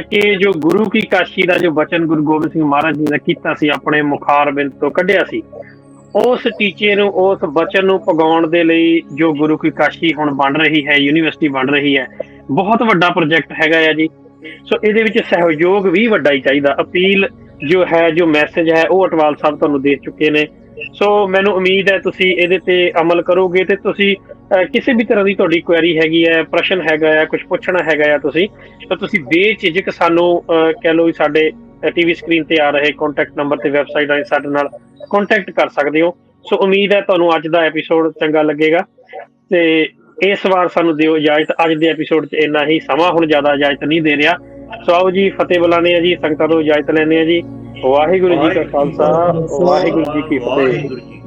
Speaker 1: ਕਿ ਜੋ ਗੁਰੂ ਕੀ ਕਾਸ਼ੀ ਦਾ ਜੋ ਬਚਨ ਗੁਰੂ ਗੋਬਿੰਦ ਸਿੰਘ ਮਹਾਰਾਜ ਜੀ ਨੇ ਕੀਤਾ ਸੀ, ਆਪਣੇ ਮੁਖਾਰਬਿੰਦ ਤੋਂ ਕੱਢਿਆ ਸੀ, ਉਸ ਟੀਚੇ ਨੂੰ, ਉਸ ਬਚਨ ਨੂੰ ਪਗਾਉਣ ਦੇ ਲਈ ਜੋ ਗੁਰੂ ਕੀ ਕਾਸ਼ੀ ਹੁਣ ਬਣ ਰਹੀ ਹੈ, ਯੂਨੀਵਰਸਿਟੀ ਬਣ ਰਹੀ ਹੈ, ਬਹੁਤ ਵੱਡਾ ਪ੍ਰੋਜੈਕਟ ਹੈਗਾ ਆ ਜੀ। ਸੋ ਇਹਦੇ ਵਿੱਚ ਸਹਿਯੋਗ ਵੀ ਵੱਡਾ ਹੀ ਚਾਹੀਦਾ। ਅਪੀਲ ਜੋ ਹੈ, ਜੋ ਮੈਸੇਜ ਹੈ, ਉਹ ਅਟਵਾਲ ਸਾਹਿਬ ਤੁਹਾਨੂੰ ਦੇ ਚੁੱਕੇ ਨੇ। ਸੋ ਮੈਨੂੰ ਉਮੀਦ ਹੈ ਤੁਸੀਂ ਇਹਦੇ ਤੇ ਅਮਲ ਕਰੋਗੇ ਤੇ ਤੁਸੀਂ ਕਿਸੇ ਵੀ ਤਰ੍ਹਾਂ ਦੀ ਤੁਹਾਡੀ ਕੁਐਰੀ ਹੈਗੀ ਹੈ, ਪ੍ਰਸ਼ਨ ਹੈਗਾ ਆ, ਕੁਝ ਪੁੱਛਣਾ ਹੈਗਾ ਆ ਤੁਸੀਂ, ਤਾਂ ਤੁਸੀਂ ਬੇਝਿਜਕ ਸਾਨੂੰ ਕਹਿ ਲਓ ਵੀ ਸਾਡੇ ਟੀਵੀ ਸਕਰੀਨ ਤੇ ਆ ਰਹੇ ਕੰਟੈਕਟ ਨੰਬਰ ਤੇ ਵੈਬਸਾਈਟ ਰਾਹੀਂ ਸਾਡੇ ਨਾਲ ਕੰਟੈਕਟ ਕਰ ਸਕਦੇ ਹੋ। ਸੋ ਉਮੀਦ ਹੈ ਤੁਹਾਨੂੰ ਅੱਜ ਦਾ ਐਪੀਸੋਡ ਚੰਗਾ ਲੱਗੇਗਾ, ਤੇ ਇਸ ਵਾਰ ਸਾਨੂੰ ਦਿਓ ਇਜਾਜ਼ਤ। ਅੱਜ ਦੇ ਐਪੀਸੋਡ 'ਚ ਇੰਨਾ ਹੀ, ਸਮਾਂ ਹੁਣ ਜ਼ਿਆਦਾ ਇਜਾਜ਼ਤ ਨਹੀਂ ਦੇ ਰਿਹਾ। ਸੋ ਆਓ ਜੀ, ਫਤਿਹ ਬੁਲਾਉਂਦੇ ਆ ਜੀ, ਸੰਗਤਾਂ ਤੋਂ ਇਜਾਜ਼ਤ ਲੈਂਦੇ ਆ ਜੀ। ਵਾਹਿਗੁਰੂ ਜੀ ਕਾ ਖਾਲਸਾ, ਵਾਹਿਗੁਰੂ ਜੀ ਕੀ ਫਤਿਹ।